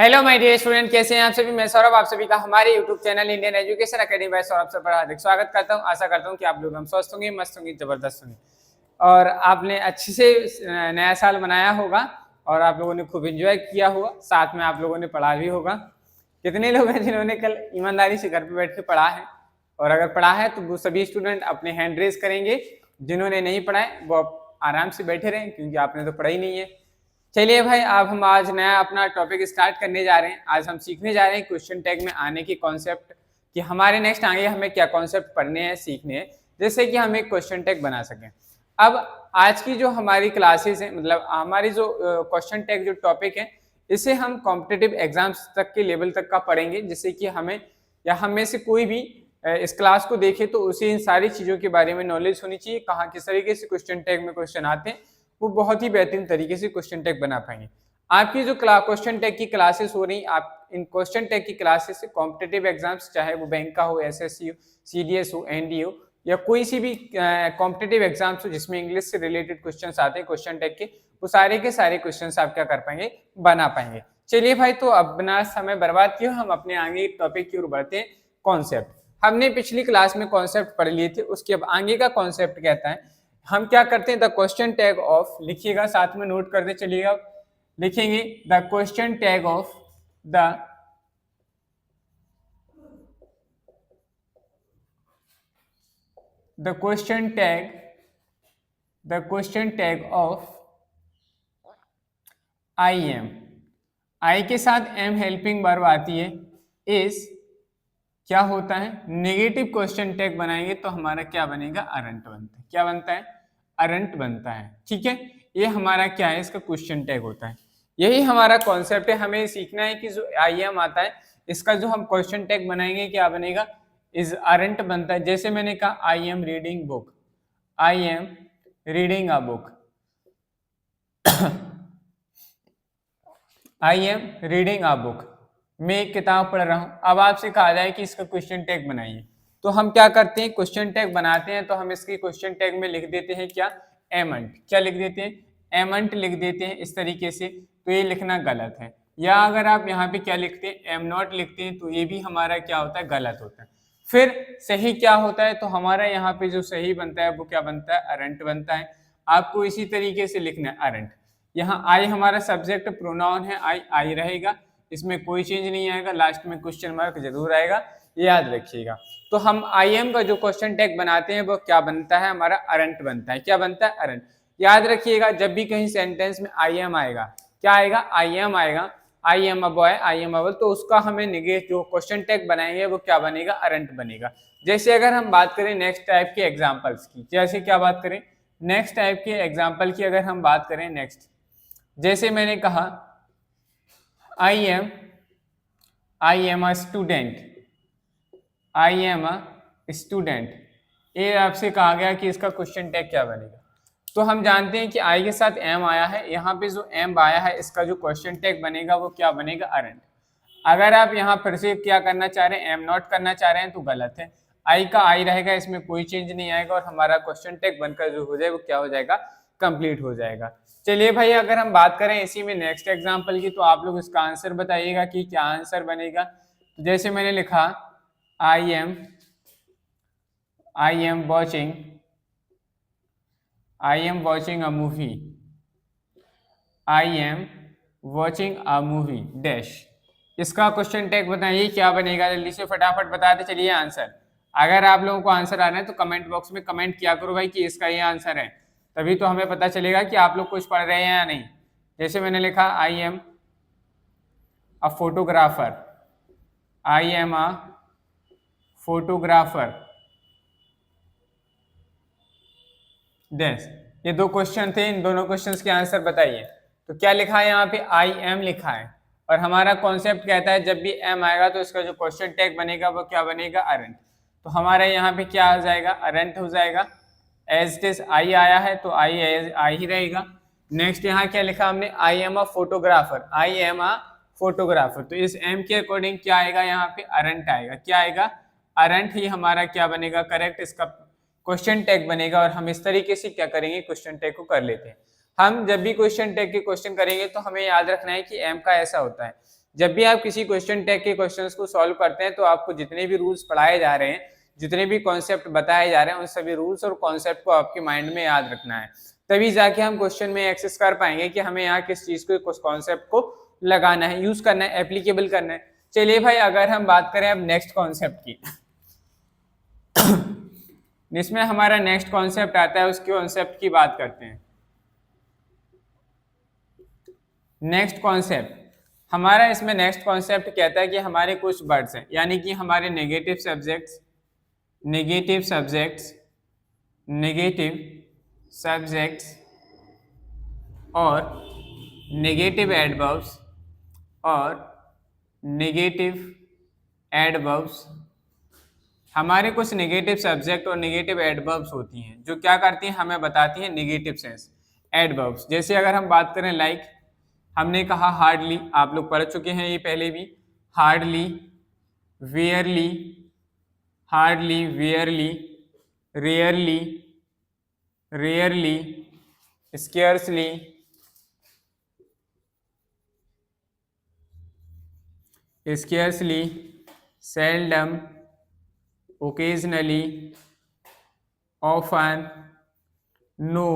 Hello my dear student, कैसे हैं आप सभी। मैं सौरभ आप सभी का हमारे YouTube channel Indian education academy by Saurabh से बड़ा हार्दिक स्वागत करता हूं। आशा करता हूं कि आप लोग हम स्वस्थ होंगे, मस्त होंगे, जबरदस्त होंगे और आपने अच्छे से नया साल मनाया होगा और आप लोगों ने खूब एंजॉय किया होगा। साथ में आप लोगों ने पढ़ा भी होगा। कितने लोग हैं जिन्होंने कल ईमानदारी से घर पे बैठ के पढ़ा है, और अगर पढ़ा है तो वो सभी स्टूडेंट अपने हैंड रेज करेंगे। जिन्होंने नहीं पढ़ा है वो आराम से बैठे रहें, क्योंकि आपने तो पढ़ा ही नहीं है। चलिए भाई, अब हम आज नया अपना टॉपिक स्टार्ट करने जा रहे हैं। आज हम सीखने जा रहे हैं क्वेश्चन टैग में आने की कॉन्सेप्ट, कि हमारे नेक्स्ट आगे हमें क्या कॉन्सेप्ट पढ़ने हैं, सीखने हैं, जिससे कि हम एक क्वेश्चन टैग बना सकें। अब आज की जो हमारी क्लासेस हैं, मतलब हमारी जो क्वेश्चन टैग जो टॉपिक है, इसे हम कॉम्पिटिटिव एग्जाम्स तक के लेवल तक का पढ़ेंगे, जिससे कि हमें या हम में से कोई भी इस क्लास को देखे तो उसे इन सारी चीज़ों के बारे में नॉलेज होनी चाहिए। कहाँ किस तरीके से क्वेश्चन टैग में क्वेश्चन आते हैं, वो बहुत ही बेहतरीन तरीके से क्वेश्चन टैग बना पाएंगे। आपकी जो क्वेश्चन टैग की क्लासेस हो रही, आप इन क्वेश्चन टैग की क्लासेस से कॉम्पिटिटिव एग्जाम्स, चाहे वो बैंक का हो, एसएससी हो, सीडीएस हो, एनडी हो, या कोई सी भी कॉम्पिटिटिव एग्जाम्स हो जिसमें इंग्लिश से रिलेटेड क्वेश्चंस आते हैं क्वेश्चन टैग के, वो सारे के सारे क्वेश्चंस आप क्या कर पाएंगे, बना पाएंगे। चलिए भाई, तो अब बिना समय बर्बाद किए हम अपने आगे टॉपिक की ओर बढ़ते हैं। कॉन्सेप्ट हमने पिछली क्लास में कॉन्सेप्ट पढ़ लिए थे, उसके अब आगे का कॉन्सेप्ट कहता है हम क्या करते हैं, द क्वेश्चन टैग ऑफ, लिखिएगा साथ में नोट करते चलिएगा, लिखेंगे the question tag of the question tag of I am. I के साथ एम हेल्पिंग वर्ब आती है। इज क्या होता है, नेगेटिव क्वेश्चन टैग बनाएंगे तो हमारा क्या बनेगा, अरंट बनता है। क्या बनता है, अरंट बनता है। ठीक है, ये हमारा क्या है, इसका क्वेश्चन टैग होता है। यही हमारा कॉन्सेप्ट है। हमें सीखना है कि जो आई एम आता है, इसका जो हम क्वेश्चन टैग बनाएंगे क्या बनेगा, इज अरंट बनता है। जैसे मैंने कहा I am reading book, I am reading a book, I am reading a book, मैं एक किताब पढ़ रहा हूं। अब आपसे कहा जाए कि इसका क्वेश्चन टैग बनाइए, तो हम क्या करते हैं, क्वेश्चन टैग बनाते हैं तो हम इसके क्वेश्चन टैग में लिख देते हैं क्या, एमंट। क्या लिख देते हैं, एमंट लिख देते हैं इस तरीके से। तो ये लिखना गलत है। या अगर आप यहाँ पे क्या लिखते हैं, एम नॉट लिखते हैं, तो ये भी हमारा क्या होता है, गलत होता है। फिर सही क्या होता है, तो हमारा यहाँ पे जो सही बनता है वो क्या बनता है, अरंट बनता है। आपको इसी तरीके से लिखना है अरंट। यहाँ आई हमारा सब्जेक्ट प्रोनाउन है, आई आई रहेगा, इसमें कोई चेंज नहीं आएगा, लास्ट में क्वेश्चन मार्क जरूर आएगा, याद रखिएगा। तो हम आई एम का जो क्वेश्चन टैग बनाते हैं वो क्या बनता है, हमारा अरंट बनता है। क्या बनता है, अरंट। याद रखिएगा, जब भी कहीं सेंटेंस में आई एम आएगा, क्या आएगा, आई एम आएगा, I am a boy, I am a girl, तो उसका हमें नेगेट जो क्वेश्चन टैग बनाएंगे वो क्या बनेगा, अरंट बनेगा। जैसे अगर हम बात करें नेक्स्ट टाइप के एग्जाम्पल्स की, जैसे क्या बात करें, नेक्स्ट टाइप के एग्जाम्पल की अगर हम बात करें, नेक्स्ट जैसे मैंने कहा I am a student, I am a student, ये आपसे कहा गया कि इसका क्वेश्चन टैग क्या बनेगा। तो हम जानते हैं कि आई के साथ एम आया है, यहाँ पे जो एम आया है इसका जो क्वेश्चन टैग बनेगा वो क्या बनेगा, अरंट। अगर आप यहाँ फिर से क्या करना चाह रहे हैं, एम नॉट करना चाह रहे हैं, तो गलत है। आई का आई रहेगा, इसमें कोई चेंज नहीं आएगा और हमारा क्वेश्चन टैग बनकर जो हो जाए वो क्या हो जाएगा, कंप्लीट हो जाएगा। चलिए भाई, अगर हम बात करें इसी में नेक्स्ट एग्जांपल की, तो आप लोग इसका आंसर बताइएगा कि क्या आंसर बनेगा। तो जैसे मैंने लिखा I am watching a movie, I am watching a movie dash, इसका क्वेश्चन टैग बताइए क्या बनेगा, जल्दी से फटाफट बताते चलिए आंसर। अगर आप लोगों को आंसर आ रहा है तो कमेंट बॉक्स में कमेंट किया करो भाई कि इसका ये आंसर है, तभी तो हमें पता चलेगा कि आप लोग कुछ पढ़ रहे हैं या नहीं। जैसे मैंने लिखा I am a photographer, I am a photographer dash, ये दो क्वेश्चन थे, इन दोनों क्वेश्चंस के आंसर बताइए। तो क्या लिखा है यहाँ पे, आई एम लिखा है, और हमारा कॉन्सेप्ट कहता है जब भी एम आएगा तो इसका जो क्वेश्चन टैग बनेगा वो क्या बनेगा, अरंट। तो हमारे यहाँ पे क्या आ जाएगा, अरंट हो जाएगा। एज इट इज आई आया है तो आई आई ही रहेगा। नेक्स्ट यहाँ क्या लिखा हमने, I am a photographer, I am a photographer, तो इस एम के अकॉर्डिंग क्या आएगा, यहाँ पे अरंट आएगा। क्या आएगा, अरंट ही हमारा क्या बनेगा, करेक्ट, इसका क्वेश्चन टैग बनेगा। और हम इस तरीके से क्या करेंगे, क्वेश्चन टैग को कर लेते हैं। हम जब भी क्वेश्चन टैग के क्वेश्चन करेंगे तो हमें याद रखना है कि एम का ऐसा होता है जब भी आप किसी क्वेश्चन टैग के क्वेश्चंस को सॉल्व करते हैं तो आपको जितने भी रूल्स पढ़ाए जा रहे हैं, जितने भी कॉन्सेप्ट बताए जा रहे हैं, उन सभी रूल्स और कॉन्सेप्ट को आपके माइंड में याद रखना है, तभी जाके हम क्वेश्चन में एक्सेस कर पाएंगे कि हमें यहाँ किस चीज को, किस कॉन्सेप्ट को लगाना है, यूज करना है, एप्लीकेबल करना है। चलिए भाई, अगर हम बात करें अब नेक्स्ट कॉन्सेप्ट की, जिसमें हमारा नेक्स्ट कॉन्सेप्ट आता है, उसके कॉन्सेप्ट की बात करते हैं। नेक्स्ट कॉन्सेप्ट हमारा, इसमें नेक्स्ट कॉन्सेप्ट कहता है कि हमारे कुछ वर्ड्स हैं, यानी कि हमारे नेगेटिव सब्जेक्ट्स और नेगेटिव एडवर्ब्स हमारे कुछ नेगेटिव सब्जेक्ट और नेगेटिव एडवर्ब्स होती हैं, जो क्या करती हैं, हमें बताती हैं नेगेटिव सेंस। एडवर्ब्स जैसे अगर हम बात करें, लाइक हमने कहा हार्डली, आप लोग पढ़ चुके हैं ये पहले भी, hardly, barely, rarely, scarcely, seldom, occasionally, often, no,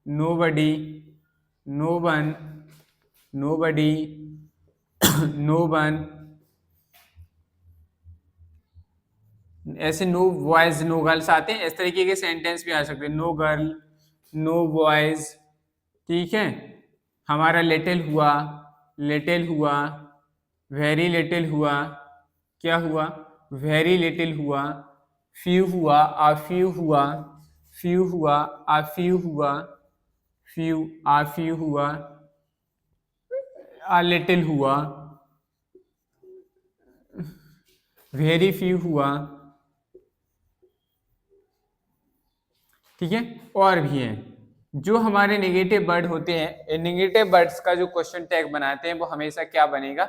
nobody, no one, nobody, no one, ऐसे नो बॉयज नो गर्ल्स आते हैं, इस तरीके के सेंटेंस भी आ सकते हैं, नो गर्ल, नो बॉयज, ठीक है। हमारा लिटिल हुआ, वेरी लिटिल हुआ, क्या हुआ, वेरी लिटिल हुआ, फ्यू हुआ, आ फ्यू हुआ, आ फ्यू हुआ, आ लिटिल हुआ, वेरी फ्यू हुआ, ठीक है। और भी हैं जो हमारे नेगेटिव वर्ड होते हैं, नेगेटिव वर्ड्स का जो क्वेश्चन टैग बनाते हैं वो हमेशा क्या बनेगा,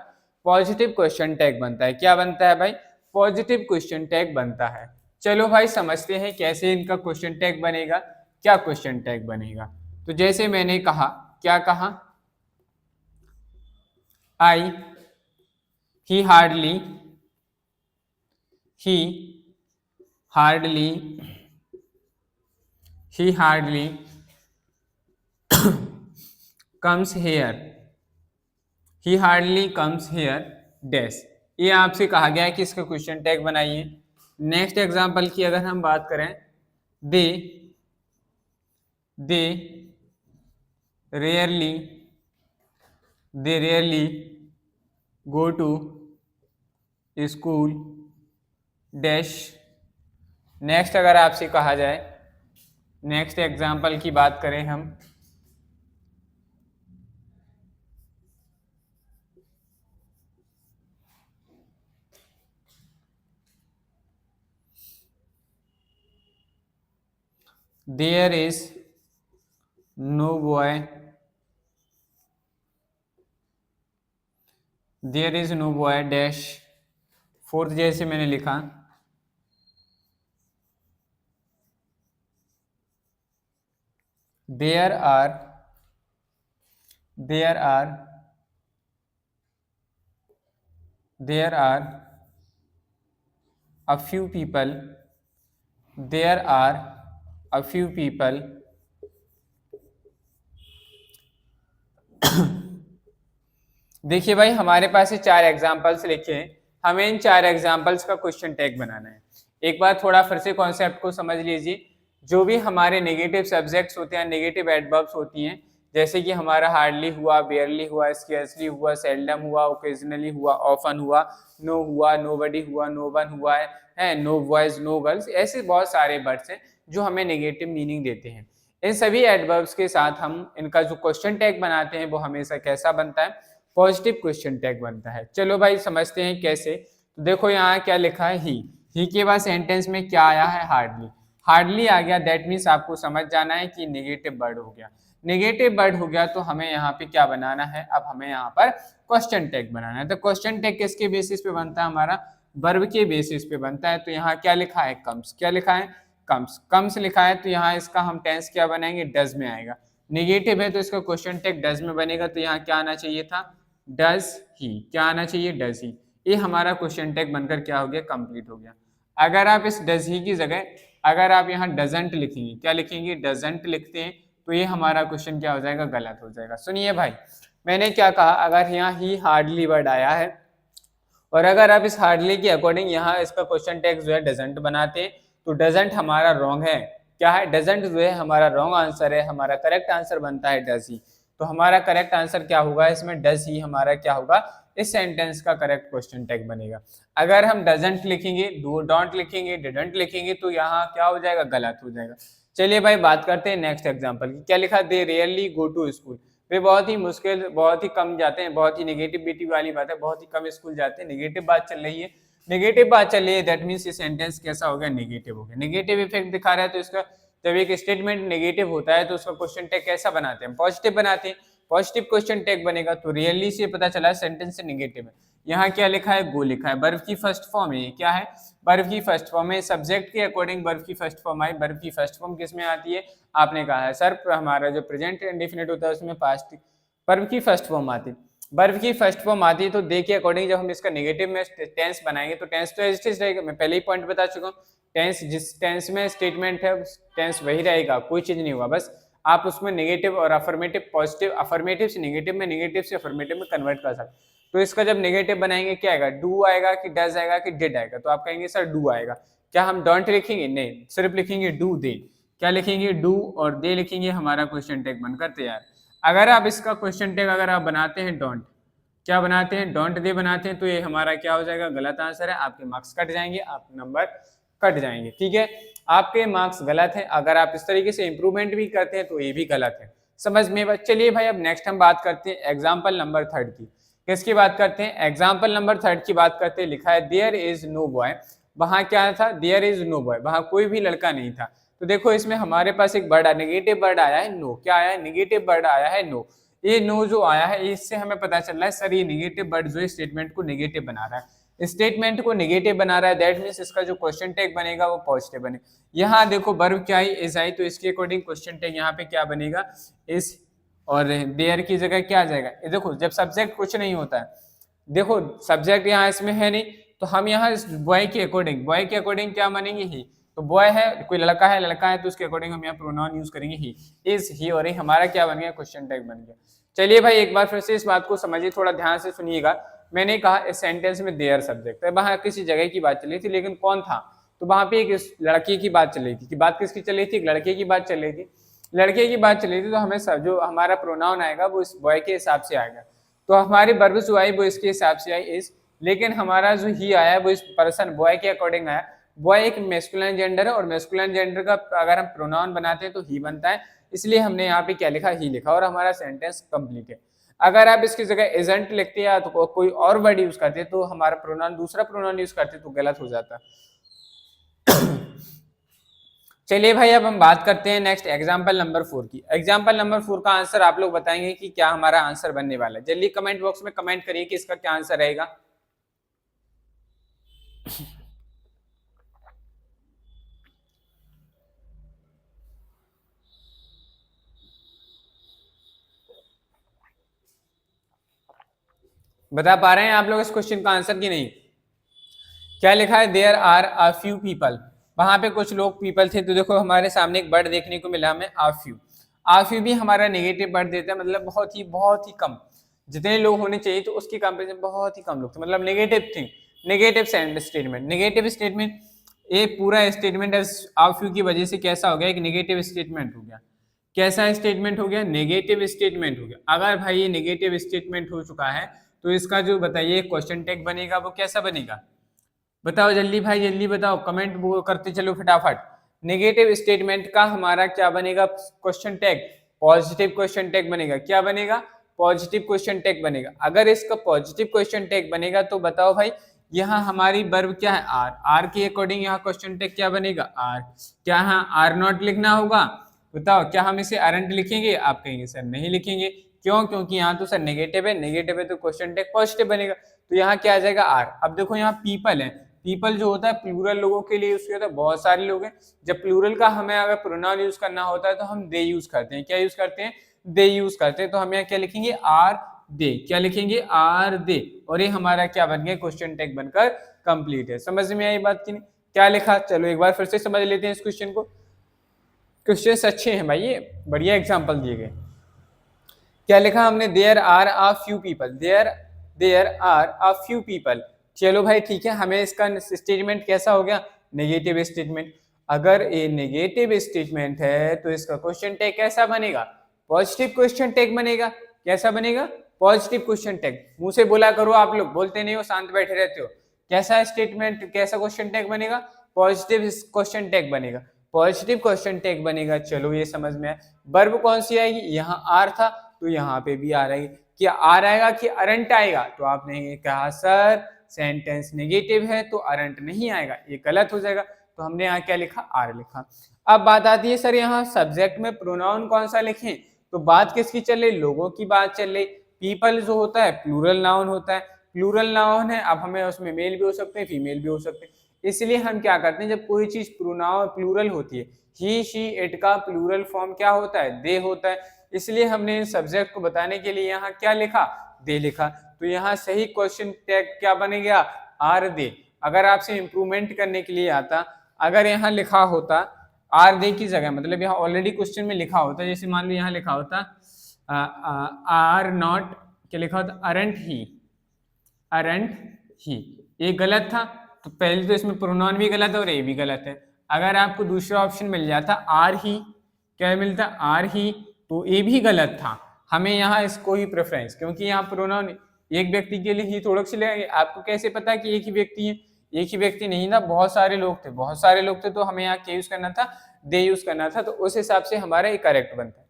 पॉजिटिव क्वेश्चन टैग बनता है। क्या बनता है भाई, पॉजिटिव क्वेश्चन टैग बनता है। चलो भाई समझते हैं कैसे इनका क्वेश्चन टैग बनेगा, क्या क्वेश्चन टैग बनेगा। तो जैसे मैंने कहा, क्या कहा, I, he hardly comes here dash. ये आपसे कहा गया है कि इसका क्वेश्चन टैग बनाइए। नेक्स्ट एग्जांपल की अगर हम बात करें, they rarely go to school dash. Next अगर आपसे कहा जाए, नेक्स्ट एग्जांपल की बात करें हम, there is no boy dash. Fourth जैसे मैंने लिखा, there are a few people देखिए भाई, हमारे पास ये 4 एग्जाम्पल्स लिखे हैं, हमें इन 4 एग्जाम्पल्स का क्वेश्चन टैग बनाना है। एक बार थोड़ा फिर से कॉन्सेप्ट को समझ लीजिए। जो भी हमारे नेगेटिव सब्जेक्ट्स होते हैं, नेगेटिव एडवर्ब्स होती हैं, जैसे कि हमारा हार्डली हुआ, बेयरली हुआ, स्केर्सली हुआ, सेल्डम हुआ, ओकेजनली हुआ, ऑफन हुआ, नो हुआ, नोबडी हुआ, नो वन हुआ है, नो बॉयज नो गर्ल्स, ऐसे बहुत सारे वर्ड्स हैं जो हमें नेगेटिव मीनिंग देते हैं। इन सभी एडवर्ब्स के साथ हम इनका जो क्वेश्चन टैग बनाते हैं वो हमेशा कैसा बनता है, पॉजिटिव क्वेश्चन टैग बनता है। चलो भाई समझते हैं कैसे। तो देखो यहाँ क्या लिखा है, ही के बाद सेंटेंस में क्या आया है, हार्डली आ गया। दैट मीन्स आपको समझ जाना है कि नेगेटिव वर्ड हो गया। नेगेटिव वर्ड हो गया तो हमें यहाँ पे क्या बनाना है, अब हमें यहाँ पर क्वेश्चन टैग बनाना है। तो क्वेश्चन टैग किसके बेसिस पे बनता है, हमारा वर्ब के बेसिस पे बनता है। तो यहाँ क्या लिखा है, कम्स। क्या लिखा है, कम्स लिखा है। तो यहाँ इसका हम टेंस क्या बनाएंगे, डज में आएगा। नेगेटिव है तो इसका क्वेश्चन टैग डज में बनेगा, तो यहाँ क्या आना चाहिए था, डज ही। क्या आना चाहिए, डज ही। ये हमारा क्वेश्चन टैग बनकर क्या हो गया, कंप्लीट हो गया। अगर आप इस डज ही की जगह अगर आप यहाँ डजंट लिखेंगे, क्या लिखेंगे, डजंट लिखते हैं, तो ये हमारा क्वेश्चन क्या हो जाएगा, गलत हो जाएगा। सुनिए भाई, मैंने क्या कहा, अगर यहाँ ही हार्डली वर्ड आया है और अगर आप इस हार्डली के अकॉर्डिंग यहाँ इसका क्वेश्चन टैग जो है डजंट बनाते हैं, तो डजंट हमारा रॉन्ग है। क्या है, डजंट जो है हमारा रॉन्ग आंसर है, हमारा करेक्ट आंसर बनता है डज ही। तो हमारा करेक्ट आंसर क्या होगा इसमें, डज ही हमारा क्या होगा, इस सेंटेंस का करेक्ट क्वेश्चन टैग बनेगा। अगर हम डजंट लिखेंगे, डोंट लिखेंगे, डिडंट लिखेंगे, तो यहाँ क्या हो जाएगा, गलत हो जाएगा। चलिए भाई बात करते हैं नेक्स्ट एग्जाम्पल की। क्या लिखा, दे रियरली गो टू स्कूल। वे बहुत ही मुश्किल, बहुत ही कम जाते हैं, बहुत ही नेगेटिविटी वाली बात है, बहुत ही कम स्कूल जाते हैं, नेगेटिव बात चल रही है, नेगेटिव बात चल रही है, दैट मीन्स ये सेंटेंस कैसा हो गया, नेगेटिव हो गया, नेगेटिव इफेक्ट दिखा रहा है। तो इसका जब एक स्टेटमेंट नेगेटिव होता है तो उसका क्वेश्चन टैग कैसा बनाते हैं, पॉजिटिव बनाते हैं, पॉजिटिव क्वेश्चन टैग बनेगा। तो रियली से पता चला सेंटेंस से नेगेटिव है। यहाँ क्या लिखा है, गो लिखा है, वर्ब की फर्स्ट फॉर्म है, क्या है, वर्ब की फर्स्ट फॉर्म है, सब्जेक्ट के अकॉर्डिंग वर्ब की फर्स्ट फॉर्म आई। वर्ब की फर्स्ट फॉर्म किसमें आती है, आपने कहा है सर हमारा जो प्रेजेंट इंडेफिनिट होता है उसमें पास्ट वर्ब की फर्स्ट फॉर्म आती है। वर्ब की फर्स्ट फॉर्म आती है तो दे के अकॉर्डिंग जब हम इसका नेगेटिव में टेंस बनाएंगे तो टेंस तो एज इट इज रहेगा। मैं पहले ही पॉइंट बता चुका हूँ, टेंस जिस टेंस में स्टेटमेंट है टेंस वही रहेगा, कोई चीज नहीं होगा, बस आप उसमें नेगेटिव और अफर्मेटिव, पॉजिटिव अफर्मेटिव से नेगेटिव में, नेगेटिव से अफर्मेटिव में कन्वर्ट कर सकते। तो इसका जब नेगेटिव बनाएंगे क्या आएगा, डू आएगा कि डज आएगा कि डिड आएगा, तो आप कहेंगे सर डू आएगा। क्या हम डोंट लिखेंगे, नहीं, सिर्फ लिखेंगे डू दे। क्या लिखेंगे, डू और दे लिखेंगे, हमारा क्वेश्चन टैग बनकर तैयार। अगर आप इसका क्वेश्चन टैग अगर आप बनाते हैं डोंट, क्या बनाते हैं, डोंट दे बनाते हैं, तो ये हमारा क्या हो जाएगा, गलत आंसर है, आपके मार्क्स कट जाएंगे, आप नंबर कट जाएंगे, ठीक है, आपके मार्क्स गलत है। अगर आप इस तरीके से इंप्रूवमेंट भी करते हैं तो ये भी गलत है, समझ में। चलिए भाई अब नेक्स्ट हम बात करते हैं एग्जाम्पल नंबर 3 की। किसकी बात करते हैं, एग्जाम्पल नंबर 3 की बात करते हैं। लिखा है देयर इज नो बॉय, वहां क्या था, देयर इज नो बॉय, वहां कोई भी लड़का नहीं था। तो देखो इसमें हमारे पास एक वर्ड नेगेटिव वर्ड आया है नो, क्या आया है, नेगेटिव वर्ड आया है नो। ये नो जो आया है इससे हमें पता चल रहा है सर ये नेगेटिव वर्ड जो है स्टेटमेंट को नेगेटिव बना रहा है, स्टेटमेंट को नेगेटिव बना रहा है, दैट मींस इसका जो क्वेश्चन टैग बनेगा वो पॉजिटिव बने। यहाँ देखो वर्ब क्या आई, इज आई, तो इसके अकॉर्डिंग क्वेश्चन टैग यहाँ पे क्या बनेगा, इस, और देयर की जगह क्या आ जाएगा। ये देखो जब सब्जेक्ट कुछ नहीं होता है, देखो सब्जेक्ट यहाँ इसमें है नहीं, तो हम यहाँ इस बॉय के अकॉर्डिंग क्या मानेंगे, ही। तो बॉय है, कोई लड़का है तो उसके अकॉर्डिंग हम यहाँ प्रोनाउन यूज करेंगे ही, इज, ही, और हमारा क्या बन गया, क्वेश्चन टैग बन गया। चलिए भाई एक बार फिर से इस बात को समझिए, थोड़ा ध्यान से सुनिएगा। मैंने कहा इस सेंटेंस में देयर सब्जेक्ट है, वहां किसी जगह की बात चल रही थी, लेकिन कौन था, तो वहां पे एक लड़के की बात चल रही थी। कि बात किसकी चल रही थी, एक लड़के की बात चल रही थी, लड़के की बात चल रही थी, तो हमें सब जो हमारा प्रोनाउन आएगा वो इस बॉय के हिसाब से आएगा। तो हमारी वर्ब जो आई वो इसके हिसाब से आई इस, लेकिन हमारा जो ही आया वो इस पर्सन बॉय के अकॉर्डिंग आया। बॉय एक मैस्कुलिन जेंडर है और मैस्कुलिन जेंडर का अगर हम प्रोनाउन बनाते हैं तो ही बनता है, इसलिए हमने यहाँ पे क्या लिखा, ही लिखा, और हमारा सेंटेंस कंप्लीट है। अगर आप इसकी जगह इजंट लिखते या तो कोई और वर्ड यूज करते तो हमारा प्रोनाउन दूसरा प्रोनाउन यूज करते तो गलत हो जाता। चलिए भाई अब हम बात करते हैं नेक्स्ट एग्जांपल नंबर 4 की। एग्जांपल नंबर 4 का आंसर आप लोग बताएंगे कि क्या हमारा आंसर बनने वाला है। जल्दी कमेंट बॉक्स में कमेंट करिए कि इसका क्या आंसर रहेगा। बता पा रहे हैं आप लोग इस क्वेश्चन का आंसर की नहीं। क्या लिखा है, there are a few people, वहां पे कुछ लोग पीपल थे। तो देखो हमारे सामने एक वर्ड देखने को मिला हमें आ फ्यू। आ फ्यू भी हमारा नेगेटिव वर्ड देता है, मतलब बहुत ही कम, जितने लोग होने चाहिए तो उसकी कंपेरिजन बहुत ही कम लोग थे, मतलब negative thing, negative statement, negative statement. ये पूरा स्टेटमेंट आ फ्यू की वजह से कैसा हो गया, एक नेगेटिव स्टेटमेंट हो गया। कैसा स्टेटमेंट हो गया, नेगेटिव स्टेटमेंट हो गया। अगर भाई ये नेगेटिव स्टेटमेंट हो चुका है तो इसका जो बताइए क्वेश्चन टैग बनेगा वो कैसा बनेगा, बताओ जल्दी भाई, जल्दी बताओ, कमेंट वो करते चलो फटाफट। नेगेटिव स्टेटमेंट का हमारा क्या बनेगा question tag, positive question tag बनेगा। क्या बनेगा, पॉजिटिव क्वेश्चन टैग बनेगा। अगर इसका पॉजिटिव क्वेश्चन टैग बनेगा तो बताओ भाई यहाँ हमारी वर्ब क्या है, आर, आर के अकॉर्डिंग यहाँ क्वेश्चन टैग क्या बनेगा, आर। क्या यहाँ आर नॉट लिखना होगा, बताओ क्या हम इसे आरंट लिखेंगे, आप कहेंगे सर नहीं लिखेंगे, क्यों, क्योंकि यहाँ तो सर नेगेटिव है, नेगेटिव है तो क्वेश्चन टैग पॉजिटिव बनेगा, तो यहाँ क्या आ जाएगा आर। अब देखो यहाँ पीपल है, पीपल जो होता है प्लूरल लोगों के लिए यूज किया होता है, बहुत सारे लोग हैं। जब प्लूरल का हमें अगर प्रोनाउन यूज करना होता है तो हम दे यूज करते हैं। क्या यूज करते हैं? दे यूज करते हैं। तो हम यहाँ क्या लिखेंगे? Are they. क्या लिखेंगे? Are they. और ये हमारा क्या बन गया? क्वेश्चन टैग बनकर कंप्लीट है। समझ में आई बात की नहीं? क्या लिखा? चलो एक बार फिर से समझ लेते हैं इस क्वेश्चन को। क्वेश्चन अच्छे हैं भाई, ये बढ़िया एग्जाम्पल दिए गए। क्या लिखा हमने? There are a few people. There are a few people. चलो भाई ठीक है, हमें इसका स्टेटमेंट कैसा हो गया? Negative statement. अगर ये नेगेटिव स्टेटमेंट है तो इसका क्वेश्चन टैग कैसा बनेगा? पॉजिटिव क्वेश्चन टैग बनेगा। कैसा बनेगा? Positive question tag. मुंह से बोला करो, आप लोग बोलते नहीं हो, शांत बैठे रहते हो। कैसा स्टेटमेंट, कैसा क्वेश्चन टैग बनेगा? पॉजिटिव क्वेश्चन टैग बनेगा। पॉजिटिव क्वेश्चन टैग बनेगा। चलो ये समझ में आया। वर्ब कौन सी आएगी? यहाँ आर था तो यहाँ पे भी आ रही। क्या आर आएगा कि अरंट आएगा? तो आपने कहा सर सेंटेंस नेगेटिव है तो अरंट नहीं आएगा, ये गलत हो जाएगा। तो हमने यहाँ क्या लिखा? आर लिखा। अब बात आती है सर यहाँ सब्जेक्ट में प्रोनाउन कौन सा लिखें? तो बात किसकी चल रही? लोगों की बात चल रही। पीपल जो होता है प्लूरल नाउन होता है, प्लूरल नाउन है। अब हमें उसमें मेल भी हो सकते हैं, फीमेल भी हो सकते हैं। इसलिए हम क्या करते हैं, जब कोई चीज प्रोनाउन प्लूरल होती है, ही शी इट का प्लूरल फॉर्म क्या होता है? दे होता है। इसलिए हमने सब्जेक्ट को बताने के लिए यहाँ क्या लिखा? दे लिखा। तो यहाँ सही क्वेश्चन टैग क्या बनेगा? Are they. अगर आपसे इंप्रूवमेंट करने के लिए आता, अगर यहाँ लिखा होता आर दे की जगह, मतलब यहाँ ऑलरेडी क्वेश्चन में लिखा होता, जैसे मान लो यहाँ लिखा होता आर नॉट, क्या लिखा होता? अरंट ही, अरंट ही। ये गलत था, तो पहले तो इसमें प्रोनाउन भी गलत है और ये भी गलत है। अगर आपको दूसरा ऑप्शन मिल जाता आर ही, क्या मिलता? आर ही, तो ये भी गलत था। हमें यहाँ इसको ही प्रेफरेंस, क्योंकि यहाँ प्रोनाउन एक व्यक्ति के लिए ही थोड़ा सी लगेंगे। आपको कैसे पता कि एक ही व्यक्ति है? एक ही व्यक्ति नहीं ना, बहुत सारे लोग थे, बहुत सारे लोग थे, तो हमें यहाँ क्या यूज करना था? दे यूज करना था। तो उस हिसाब से हमारा ये करेक्ट बनता है।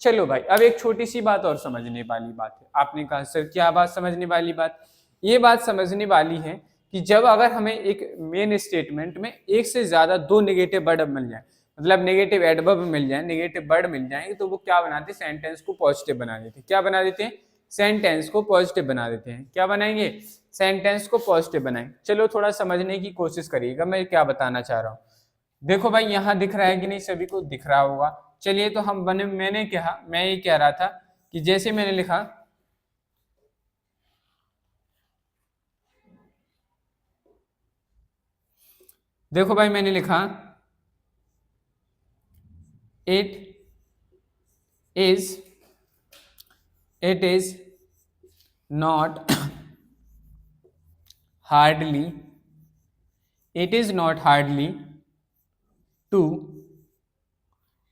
चलो भाई, अब एक छोटी सी बात और समझने वाली बात है। आपने कहा सर क्या बात समझने वाली बात? ये बात समझने वाली है कि जब अगर हमें एक मेन स्टेटमेंट में एक से ज्यादा दो नेगेटिव वर्ड मिल जाए, मतलब नेगेटिव एडवर्ब मिल जाए, नेगेटिव वर्ड मिल जाएंगे, तो वो क्या बनाते हैं? सेंटेंस को पॉजिटिव बना देते हैं। क्या बना देते हैं? सेंटेंस को पॉजिटिव बना देते हैं। क्या बनाएंगे? सेंटेंस को पॉजिटिव बनाएंगे। चलो थोड़ा समझने की कोशिश करिएगा मैं क्या बताना चाह रहा हूँ। देखो भाई यहाँ दिख रहा है कि नहीं? सभी को दिख रहा होगा। चलिए तो हम बने, मैं ये कह रहा था कि जैसे मैंने लिखा देखो भाई मैंने लिखा it is not hardly it is not hardly to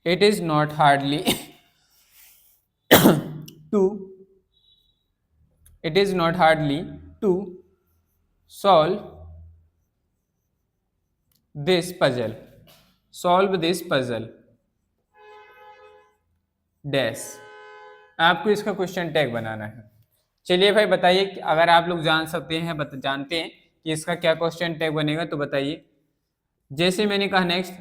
it is not hardly to it is not hardly to solve this puzzle dash. आपको इसका क्वेश्चन टैग बनाना है। चलिए भाई बताइए कि अगर आप लोग जानते हैं कि इसका क्या क्वेश्चन टैग बनेगा तो बताइए। जैसे मैंने कहा next,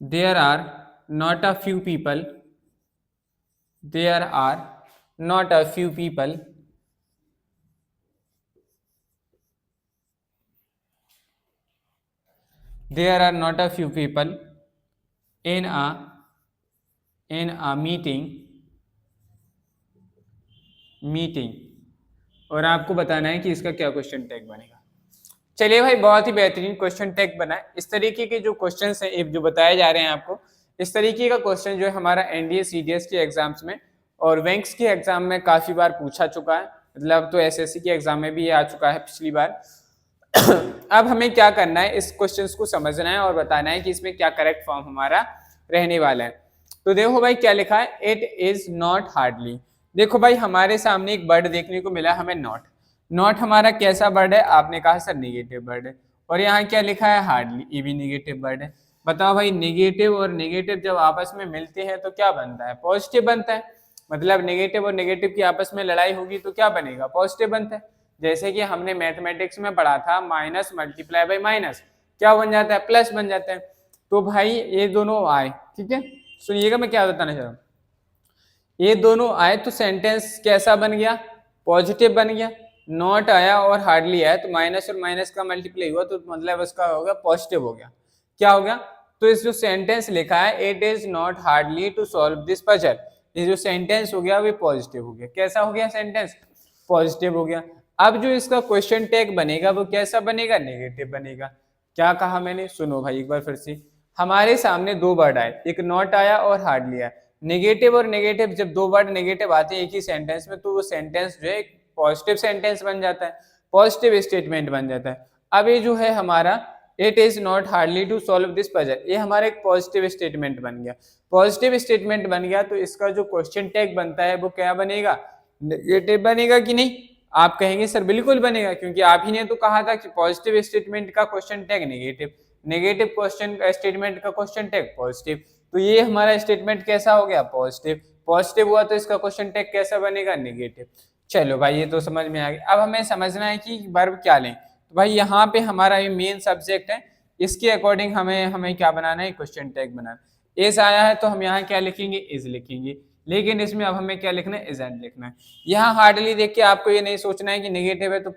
there are not a few people, there are not a few people there are not a few people in a meeting और आपको बताना है कि इसका क्या क्वेश्चन टैग बनेगा। चलिए भाई बहुत ही बेहतरीन क्वेश्चन टैग बना है। इस तरीके के जो क्वेश्चंस हैं जो बताए जा रहे हैं आपको, इस तरीके का क्वेश्चन जो है हमारा एनडीए सीडीएस के एग्जाम्स में और बैंक्स के एग्जाम में काफी बार पूछा चुका है, मतलब तो एसएससी के एग्जाम में भी ये आ चुका है पिछली बार। अब हमें क्या करना है, इस क्वेश्चंस को समझना है और बताना है कि इसमें क्या करेक्ट फॉर्म हमारा रहने वाला है। तो देखो भाई क्या लिखा है, इट इज नॉट हार्डली। देखो भाई हमारे सामने एक वर्ड देखने को मिला हमें नॉट हमारा कैसा वर्ड है? आपने कहा सर नेगेटिव वर्ड है। और यहाँ क्या लिखा है? हार्डली, ये भी नेगेटिव वर्ड है। बताओ भाई नेगेटिव और नेगेटिव जब आपस में मिलते हैं तो क्या बनता है? पॉजिटिव बनता है। मतलब नेगेटिव और नेगेटिव की आपस में लड़ाई होगी तो क्या बनेगा? पॉजिटिव बनता है। जैसे कि हमने मैथमेटिक्स में पढ़ा था माइनस मल्टीप्लाई बाई माइनस क्या बन जाता है? प्लस बन जाता है। तो भाई ये दोनों आए, ठीक है, सुनिएगा मैं क्या बताना चाह रहा हूँ। ये दोनों आए तो सेंटेंस कैसा बन गया? पॉजिटिव बन गया, नॉट आया और हार्डली आया तो माइनस और माइनस का मल्टीप्लाई हुआ तो मतलब उसका हो गया पॉजिटिव हो गया। क्या हो गया? तो इस जो सेंटेंस लिखा है it is not hardly to solve this puzzle, ये जो सेंटेंस हो गया वो पॉजिटिव हो गया। कैसा हो गया सेंटेंस? पॉजिटिव हो गया। अब जो इसका क्वेश्चन टैग बनेगा वो कैसा बनेगा? नेगेटिव बनेगा। क्या कहा मैंने? सुनो भाई एक बार फिर से। हमारे सामने दो वर्ड आए, एक नॉट आया और हार्डली आया। नेगेटिव और नेगेटिव, जब दो वर्ड नेगेटिव आते हैं एक ही सेंटेंस में तो वो सेंटेंस जो है पॉजिटिव सेंटेंस बन जाता है, पॉजिटिव स्टेटमेंट बन जाता है। अब ये जो है हमारा it is not hardly to solve this puzzle, ये हमारा एक पॉजिटिव स्टेटमेंट बन गया। पॉजिटिव स्टेटमेंट बन गया तो इसका जो क्वेश्चन टैग बनता है वो क्या बनेगा? नेगेटिव बनेगा कि नहीं? आप कहेंगे सर बिल्कुल बनेगा, क्योंकि आप ही ने तो कहा था कि पॉजिटिव स्टेटमेंट का question tag negative, negative question statement का क्वेश्चन टैग पॉजिटिव। तो ये हमारा स्टेटमेंट कैसा हो गया? पॉजिटिव। पॉजिटिव हुआ तो इसका क्वेश्चन टैग कैसा बनेगा? नेगेटिव। चलो भाई ये तो समझ में आ गया। अब हमें समझना है कि वर्ब क्या लें। तो भाई यहाँ पे हमारा ये मेन सब्जेक्ट है, इसके अकॉर्डिंग हमें क्या बनाना है? Question tag banana. इज आया है तो हम यहाँ क्या लिखेंगे? इज लिखेंगे, लेकिन इसमें अब हमें क्या लिखना है? इजंट लिखना है। यहाँ हार्डली देख के आपको ये नहीं सोचना है कि नेगेटिव है तो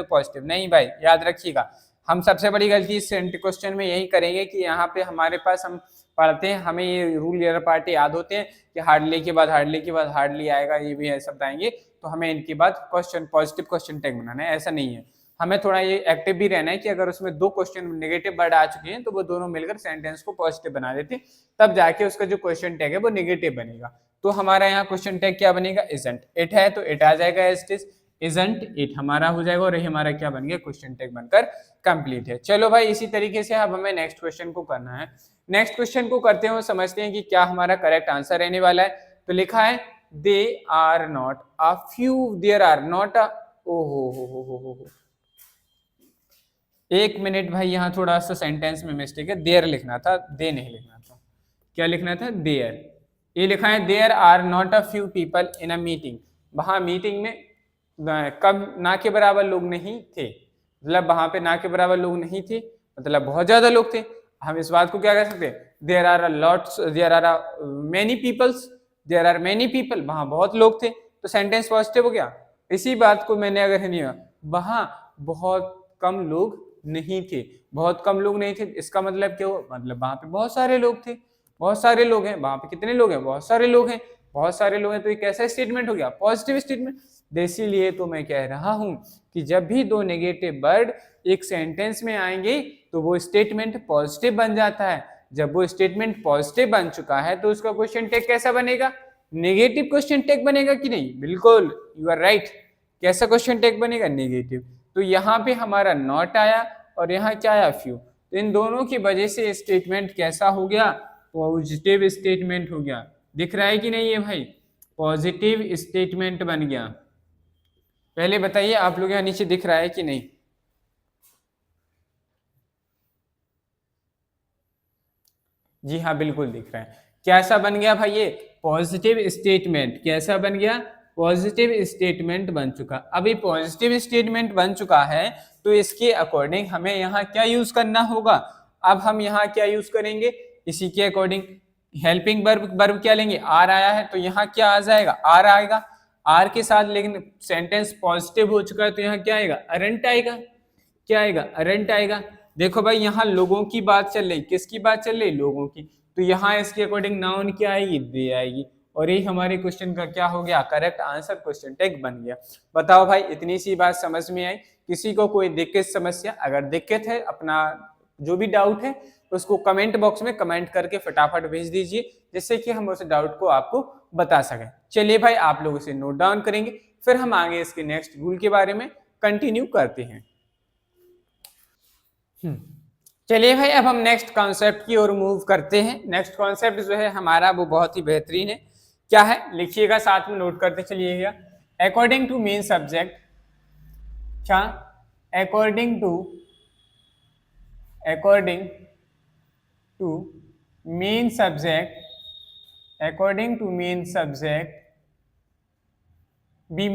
पॉजिटिव, नहीं भाई याद रखिएगा। हम सबसे बड़ी गलती इस क्वेश्चन में यही करेंगे कि यहाँ पे हमारे पास हम पढ़ते हैं, हमें ये रूल ईयर पार्टी याद होते हैं कि हार्डली के बाद हार्डली आएगा, ये भी है शब्द आएंगे तो हमें इनके बाद क्वेश्चन पॉजिटिव क्वेश्चन टैग बनाना है। ऐसा नहीं है, हमें थोड़ा ये एक्टिव भी रहना है कि अगर उसमें दो क्वेश्चन नेगेटिव वर्ड आ चुके हैं तो वो दोनों मिलकर सेंटेंस को पॉजिटिव बना देते हैं, तब जाके उसका जो क्वेश्चन टैग है वो नेगेटिव बनेगा। तो हमारा यहाँ क्वेश्चन टैग क्या बनेगा? इजंट। इट है तो इट आ जाएगा as it is, isn't it हमारा हो जाएगा और ये हमारा क्या बन गया? क्वेश्चन टैग बनकर कंप्लीट है। चलो भाई इसी तरीके से अब हमें नेक्स्ट क्वेश्चन को करना है। नेक्स्ट क्वेश्चन को करते हुए समझते हैं कि क्या हमारा करेक्ट आंसर रहने वाला है। तो लिखा है they are not a few, there are not a, ओ हो। एक मिनट भाई, यहाँ थोड़ा सा सेंटेंस में मिस्टेक है, देयर लिखना था, दे नहीं लिखना था। क्या लिखना था? देयर। ये लिखा है there are not a few people in a meeting, वहां मीटिंग में कम ना के बराबर लोग नहीं थे, मतलब वहां पे ना के बराबर लोग नहीं थे, मतलब बहुत ज्यादा लोग थे। हम इस बात को क्या कह सकते हैं? There are lots, there are many peoples, there are many people, वहां बहुत लोग थे तो सेंटेंस पॉजिटिव हो गया। इसी बात को मैंने अगर नहीं, वहां बहुत कम लोग नहीं थे, बहुत कम लोग नहीं थे, इसका मतलब क्या हुआ? मतलब वहां पे बहुत सारे लोग थे, बहुत सारे लोग हैं, वहां पे कितने लोग हैं? बहुत सारे लोग हैं, बहुत सारे लोग हैं, तो ये कैसा स्टेटमेंट हो गया? Positive statement. इसीलिए तो मैं कह रहा हूं कि जब भी दो नेगेटिव वर्ड एक सेंटेंस में आएंगे तो वो स्टेटमेंट पॉजिटिव बन जाता है। जब वो स्टेटमेंट पॉजिटिव बन चुका है तो उसका क्वेश्चन टैग कैसा बनेगा? नेगेटिव क्वेश्चन टैग बनेगा कि नहीं? बिल्कुल, यू आर राइट। कैसा क्वेश्चन टैग बनेगा? नेगेटिव। तो यहाँ पे हमारा नॉट आया और यहाँ क्या आया? फ्यू। तो इन दोनों की वजह से स्टेटमेंट कैसा हो गया? पॉजिटिव स्टेटमेंट हो गया। दिख रहा है कि नहीं है भाई? पॉजिटिव स्टेटमेंट बन गया। पहले बताइए आप लोग यहाँ नीचे दिख रहा है कि नहीं? जी हाँ बिल्कुल दिख रहा है। कैसा बन गया भाई? ये पॉजिटिव स्टेटमेंट। कैसा बन गया? पॉजिटिव स्टेटमेंट बन चुका। अभी पॉजिटिव स्टेटमेंट बन चुका है तो इसके अकॉर्डिंग हमें यहाँ क्या यूज करना होगा? अब हम यहाँ क्या यूज करेंगे? इसी के अकॉर्डिंग हेल्पिंग वर्ब, वर्ब क्या लेंगे? आर आया है तो यहाँ क्या आ जाएगा? आर आएगा। आर के साथ, लेकिन सेंटेंस पॉजिटिव हो चुका है तो यहाँ क्या आएगा? अरेंट आएगा। क्या आएगा? अरेंट आएगा। देखो भाई यहाँ लोगों की बात चल रही, किसकी बात चल रही? लोगों की। तो यहाँ इसके अकॉर्डिंग नाउन क्या आएगी? दे आएगी। और ये हमारे क्वेश्चन का क्या हो गया? करेक्ट आंसर, क्वेश्चन टैग बन गया। बताओ भाई इतनी सी बात समझ में आई? किसी को कोई दिक्कत समस्या? अगर दिक्कत है, अपना जो भी डाउट है उसको कमेंट बॉक्स में कमेंट करके फटाफट भेज दीजिए, जिससे कि हम उस डाउट को आपको बता सकें। चलिए भाई आप लोग इसे नोट डाउन करेंगे, फिर हम आगे इसके नेक्स्ट रूल के बारे में कंटिन्यू करते हैं। चलिए भाई अब हम नेक्स्ट कॉन्सेप्ट की ओर मूव करते हैं। नेक्स्ट कॉन्सेप्ट जो है हमारा वो बहुत ही बेहतरीन है। क्या है? लिखिएगा, साथ में नोट करते चलिएगा। अकॉर्डिंग टू मेन सब्जेक्ट, क्या? According to main subject, according to main subject we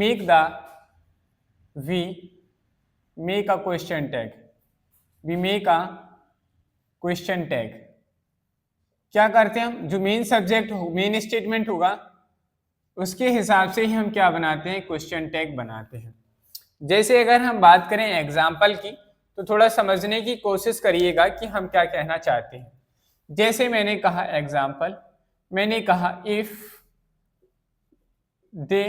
make a question tag, we make a question tag। क्या करते हैं हम? जो मेन सब्जेक्ट हो, मेन स्टेटमेंट होगा, उसके हिसाब से ही हम क्या बनाते हैं, क्वेश्चन टैग बनाते हैं। जैसे अगर हम बात करें एग्जाम्पल की, तो थोड़ा समझने की कोशिश करिएगा कि हम क्या कहना चाहते हैं। जैसे मैंने कहा एग्जाम्पल, मैंने कहा if they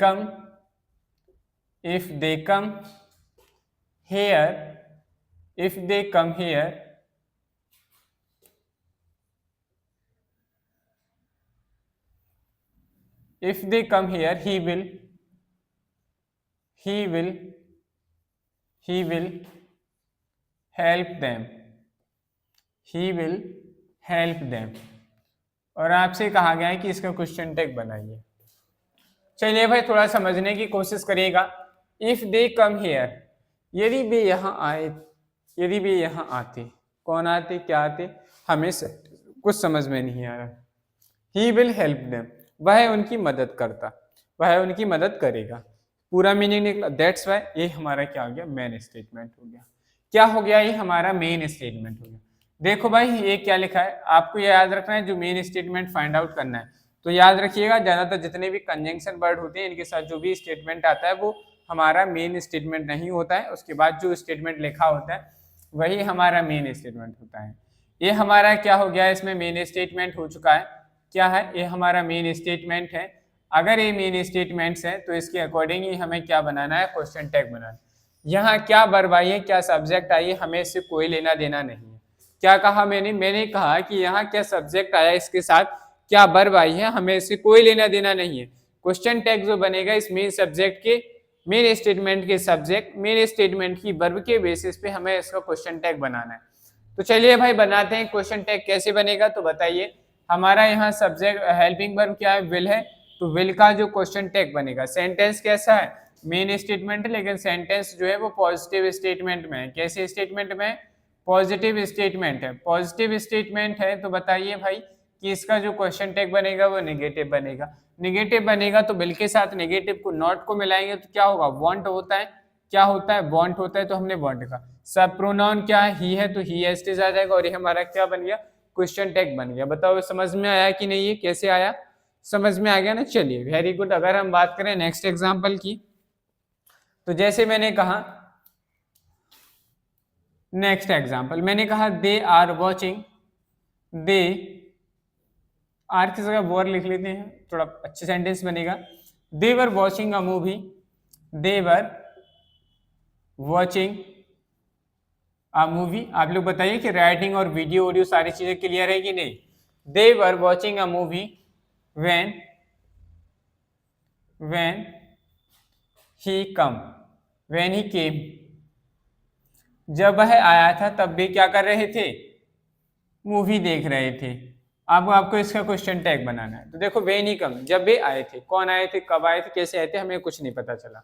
come here if they come here he will help them और आपसे कहा गया है कि इसका क्वेश्चन टैग बनाइए। चलिए भाई थोड़ा समझने की कोशिश करिएगा। इफ दे कम हियर, यदि वे यहाँ आए, यदि वे यहाँ आते, कौन आते, क्या आते, हमें कुछ समझ में नहीं आ रहा। ही विल हेल्प देम, वह उनकी मदद करता, वह उनकी मदद करेगा। पूरा मीनिंग निकला। दैट्स वाई ये हमारा क्या हो गया, मेन स्टेटमेंट हो गया। क्या हो गया, ये हमारा मेन स्टेटमेंट हो गया। देखो भाई ये क्या लिखा है, आपको ये याद रखना है, जो मेन स्टेटमेंट फाइंड आउट करना है। तो याद रखिएगा, ज्यादातर जितने भी कंजंक्शन वर्ड होते हैं इनके साथ जो भी स्टेटमेंट आता है वो हमारा मेन स्टेटमेंट नहीं होता है। उसके बाद जो स्टेटमेंट लिखा होता है वही हमारा मेन स्टेटमेंट होता है। ये हमारा क्या हो गया, इसमें मेन स्टेटमेंट हो चुका है। क्या है, ये हमारा मेन स्टेटमेंट है। अगर ये मेन स्टेटमेंट्स है तो इसके अकॉर्डिंग ही हमें क्या बनाना है, क्वेश्चन टैग बनाना है। यहाँ क्या वर्ब आई है, क्या सब्जेक्ट आई है, हमें इससे कोई लेना देना नहीं है। क्या कहा मैंने कहा कि यहाँ क्या सब्जेक्ट आया, इसके साथ क्या वर्ब आई है, हमें इससे कोई लेना देना नहीं है। क्वेश्चन टैग जो बनेगा इस मेन सब्जेक्ट के, मेन स्टेटमेंट के सब्जेक्ट, मेन स्टेटमेंट की वर्ब के बेसिस पे हमें इसका क्वेश्चन टैग बनाना है। तो चलिए भाई बनाते हैं। क्वेश्चन टैग कैसे बनेगा, तो बताइए। हमारा यहाँ सब्जेक्ट हेल्पिंग वर्ब क्या है, विल है, तो विल का जो क्वेश्चन टैग बनेगा, सेंटेंस कैसा है, मेन स्टेटमेंट है, लेकिन सेंटेंस जो है वो पॉजिटिव स्टेटमेंट में है। कैसे स्टेटमेंट में, पॉजिटिव स्टेटमेंट है। पॉजिटिव स्टेटमेंट है तो बताइए भाई कि इसका जो क्वेश्चन टैग बनेगा वो नेगेटिव बनेगा। नेगेटिव बनेगा तो विल के साथ नेगेटिव को नॉट को मिलाएंगे तो क्या होगा, वांट होता है। क्या होता है, वांट होता है, तो हमने वांट का। सब प्रोनाउन क्या है, ही है, तो ही एस्टिज आ जाएगा और ये हमारा क्या बन गया, क्वेश्चन टैग बन गया। बताओ समझ में आया कि नहीं, ये कैसे आया, समझ में आ गया ना। चलिए वेरी गुड। अगर हम बात करें नेक्स्ट एग्जांपल की, तो जैसे मैंने कहा नेक्स्ट एग्जांपल, मैंने कहा they are watching, they are की जगह वॉर लिख लेते हैं, थोड़ा अच्छे सेंटेंस बनेगा। They were watching a movie, they were watching a movie. आप लोग बताइए कि राइटिंग और वीडियो ऑडियो सारी चीजें क्लियर है कि नहीं। They were watching a movie when he come, when he came, जब वह आया था तब भी क्या कर रहे थे, मूवी देख रहे थे। अब आपको इसका क्वेश्चन टैग बनाना है। तो देखो व्हेन ही कम, जब वे आए थे, कौन आए थे, कब आए थे, कैसे आए थे, हमें कुछ नहीं पता चला।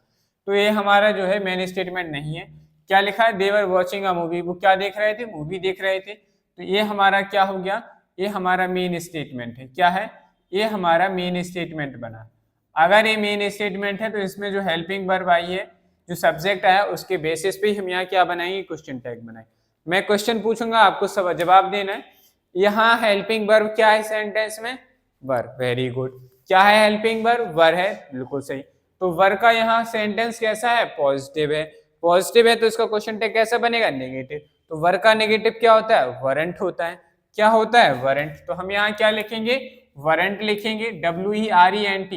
तो ये हमारा जो है मेन स्टेटमेंट नहीं है। क्या लिखा है, दे वर वॉचिंग अ मूवी, वो क्या देख रहे थे, मूवी देख रहे थे। तो ये हमारा क्या हो गया, ये हमारा मेन स्टेटमेंट है। क्या है, ये हमारा मेन स्टेटमेंट बना। अगर ये मेन स्टेटमेंट है तो इसमें जो हेल्पिंग वर्ब आई है, जो सब्जेक्ट आया, उसके बेसिस पे ही हम यहाँ क्या बनाएंगे, क्वेश्चन टैग बनाएंगे। मैं क्वेश्चन पूछूंगा, आपको सब जवाब देना है। यहाँ हेल्पिंग वर्ब क्या है सेंटेंस में, वर। Very good. क्या है हेल्पिंग वर्ब, वर है, बिल्कुल सही। तो वर का यहाँ सेंटेंस कैसा है, पॉजिटिव है। पॉजिटिव है तो इसका क्वेश्चन टैग कैसा बनेगा, नेगेटिव। तो वर का नेगेटिव क्या होता है, वरेंट होता है। क्या होता है, वरेंट। तो हम यहाँ क्या लिखेंगे, वरेंट लिखेंगे, WERENT।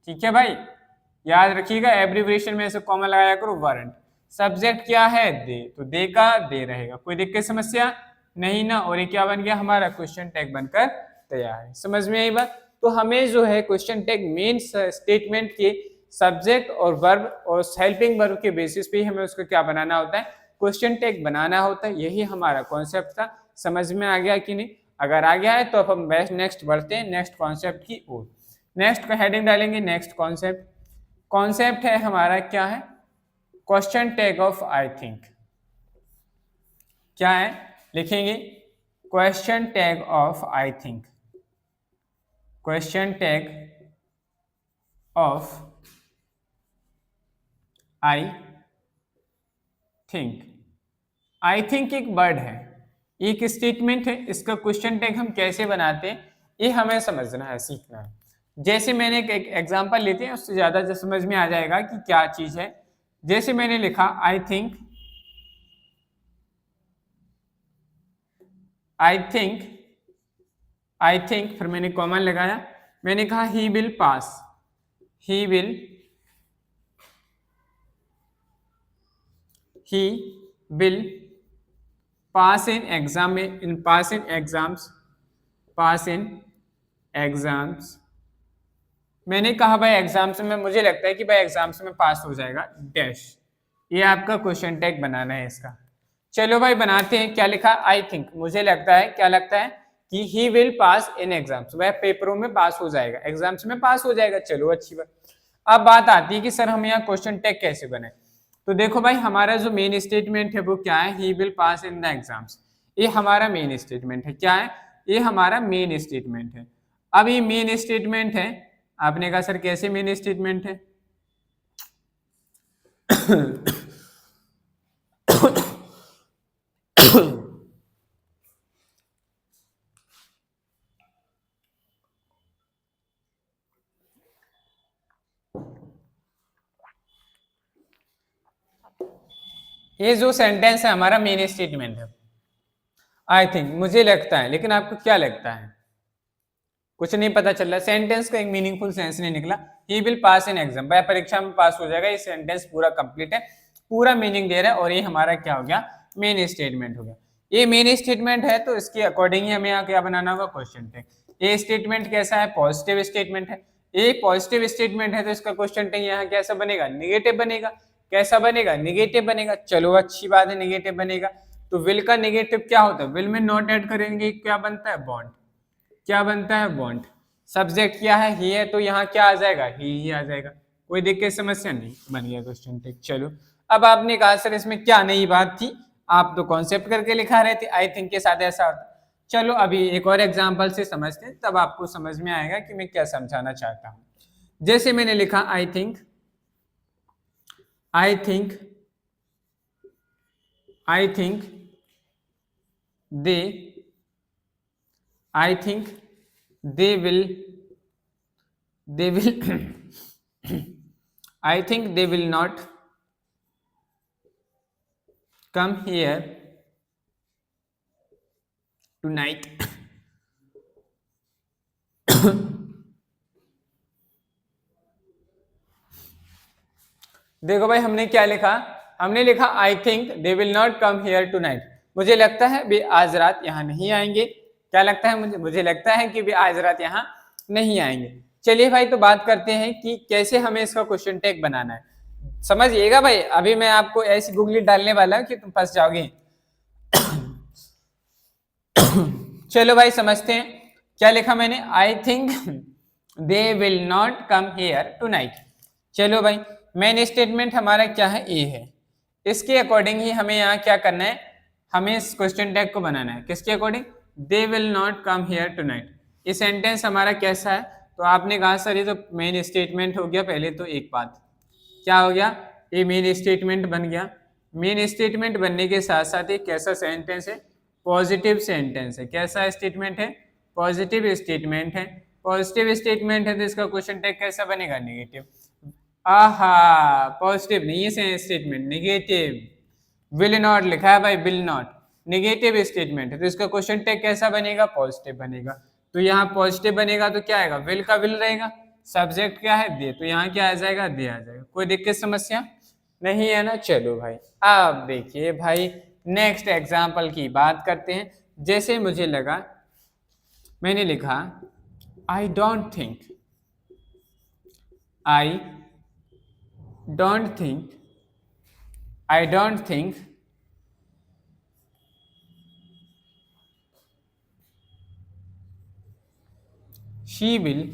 ठीक है भाई, याद रखिएगा, एब्रीविएशन में से कॉमन लगाया करो, वारंट। सब्जेक्ट क्या है, दे, तो दे का दे रहेगा। कोई दिक्कत समस्या नहीं ना। और ये क्या बन गया, हमारा क्वेश्चन टैग बनकर तैयार है। समझ में आई बात। तो हमें जो है क्वेश्चन टैग मेन स्टेटमेंट के सब्जेक्ट और वर्ब और हेल्पिंग वर्ब के बेसिस पे हमें उसको क्या बनाना होता है, क्वेश्चन टैग बनाना होता है। यही हमारा कॉन्सेप्ट था। समझ में आ गया कि नहीं, अगर आ गया है तो अब हम नेक्स्ट बढ़ते हैं नेक्स्ट कॉन्सेप्ट की ओर। नेक्स्ट का हेडिंग डालेंगे नेक्स्ट कॉन्सेप्ट। कॉन्सेप्ट है हमारा क्या है, question tag of I think. क्या है, लिखेंगे question tag of I think. Question tag of I think. I think एक वर्ड है, एक स्टेटमेंट है, इसका क्वेश्चन टैग हम कैसे बनाते हैं ये हमें समझना है, सीखना है। जैसे मैंने एक एग्जांपल लेते हैं, उससे ज्यादा जो समझ में आ जाएगा कि क्या चीज है। जैसे मैंने लिखा आई थिंक, फिर मैंने कॉमन लगाया, मैंने कहा he will pass, he will pass in exams। मैंने कहा भाई एग्जाम्स में मुझे लगता है कि भाई एग्जाम्स में पास हो जाएगा डैश। ये आपका क्वेश्चन टैग बनाना है इसका। चलो भाई बनाते हैं। क्या लिखा? आई थिंक, मुझे लगता है, क्या लगता है कि he will pass in exams, वह पेपरों में पास हो जाएगा, एग्जाम्स में पास हो जाएगा। चलो अच्छी बात। अब बात आती है कि सर हम यहाँ क्वेश्चन टैग कैसे बनाए। तो देखो भाई हमारा जो मेन स्टेटमेंट है वो क्या है, he will pass in the exams. ये हमारा मेन स्टेटमेंट है। क्या है? ये हमारा मेन स्टेटमेंट है। अब ये मेन स्टेटमेंट है, आपने कहा सर कैसे मेन स्टेटमेंट है? ये जो सेंटेंस है हमारा मेन स्टेटमेंट है। आई थिंक, मुझे लगता है, लेकिन आपको क्या लगता है? कुछ नहीं पता चल रहा, सेंटेंस का एक मीनिंगफुल सेंस नहीं निकला। He will pass in exam, वह परीक्षा में पास हो जाएगा। ये सेंटेंस पूरा कंप्लीट है, पूरा मीनिंग दे रहा है, और ये हमारा क्या हो गया? मेन स्टेटमेंट हो गया। ये मेन स्टेटमेंट है, तो इसके अकॉर्डिंग ही हमें यहाँ क्या बनाना होगा? Question tag. ये स्टेटमेंट कैसा है? पॉजिटिव स्टेटमेंट है। ये पॉजिटिव स्टेटमेंट है, तो इसका क्वेश्चन टैग यहाँ कैसा बनेगा? निगेटिव बनेगा। कैसा बनेगा? निगेटिव बनेगा। चलो अच्छी बात है, निगेटिव बनेगा। तो विल का निगेटिव क्या होता है? विल में नॉट ऐड करेंगे, क्या बनता है? बॉन्ड। क्या बनता है? बॉन्ड। सब्जेक्ट क्या है? ही है, तो यहाँ क्या आ जाएगा? ही आ जाएगा। कोई दिक्कत समस्या नहीं, बन गया क्वेश्चन टैग। चलो अब आपने कहा सर इसमें क्या नई बात थी, आप तो कॉन्सेप्ट करके लिखा रहे थे, आई थिंक के साथ ऐसा होता। चलो अभी एक और एग्जांपल से समझते हैं, तब आपको समझ में आएगा कि मैं क्या समझाना चाहता हूं। जैसे मैंने लिखा I think they will I think they will not come here tonight। देखो भाई हमने क्या लिखा? हमने लिखा I think they will not come here tonight. मुझे लगता है वे आज रात यहाँ नहीं आएंगे। क्या लगता है? मुझे लगता है कि वे आज रात यहाँ नहीं आएंगे। चलिए भाई तो बात करते हैं कि कैसे हमें इसका क्वेश्चन टैग बनाना है। समझिएगा भाई, अभी मैं आपको ऐसी गूगली डालने वाला हूं कि तुम फंस जाओगे। चलो भाई समझते हैं। क्या लिखा मैंने? I think they will not come here tonight. चलो भाई मेन स्टेटमेंट हमारा क्या है? ए है। इसके अकॉर्डिंग ही हमें यहाँ क्या करना है? हमें इस क्वेश्चन टैग को बनाना है। किसके according? They will not come here tonight. ये सेंटेंस हमारा कैसा है? तो आपने कहा सर ये तो मेन स्टेटमेंट हो गया। पहले तो एक बात क्या हो गया? ये मेन स्टेटमेंट बन गया। मेन स्टेटमेंट बनने के साथ साथ ये कैसा सेंटेंस है? पॉजिटिव सेंटेंस है। कैसा स्टेटमेंट है? पॉजिटिव स्टेटमेंट है। पॉजिटिव स्टेटमेंट है तो इसका क्वेश्चन टैग कैसा बनेगा? नेगेटिव। आहा, पॉजिटिव नहीं है स्टेटमेंट, नेगेटिव। विल नॉट लिखा है भाई, विल नॉट नेगेटिव स्टेटमेंट है, तो इसका क्वेश्चन टैग कैसा बनेगा? पॉजिटिव बनेगा। तो यहाँ पॉजिटिव बनेगा तो क्या आएगा? विल का विल रहेगा। सब्जेक्ट क्या है? दे, तो यहाँ क्या आ जाएगा? दे आ जाएगा। कोई दिक्कत समस्या नहीं है ना? चलो भाई अब देखिए भाई नेक्स्ट एग्जाम्पल की बात करते हैं। जैसे मुझे लगा, मैंने लिखा I don't think she will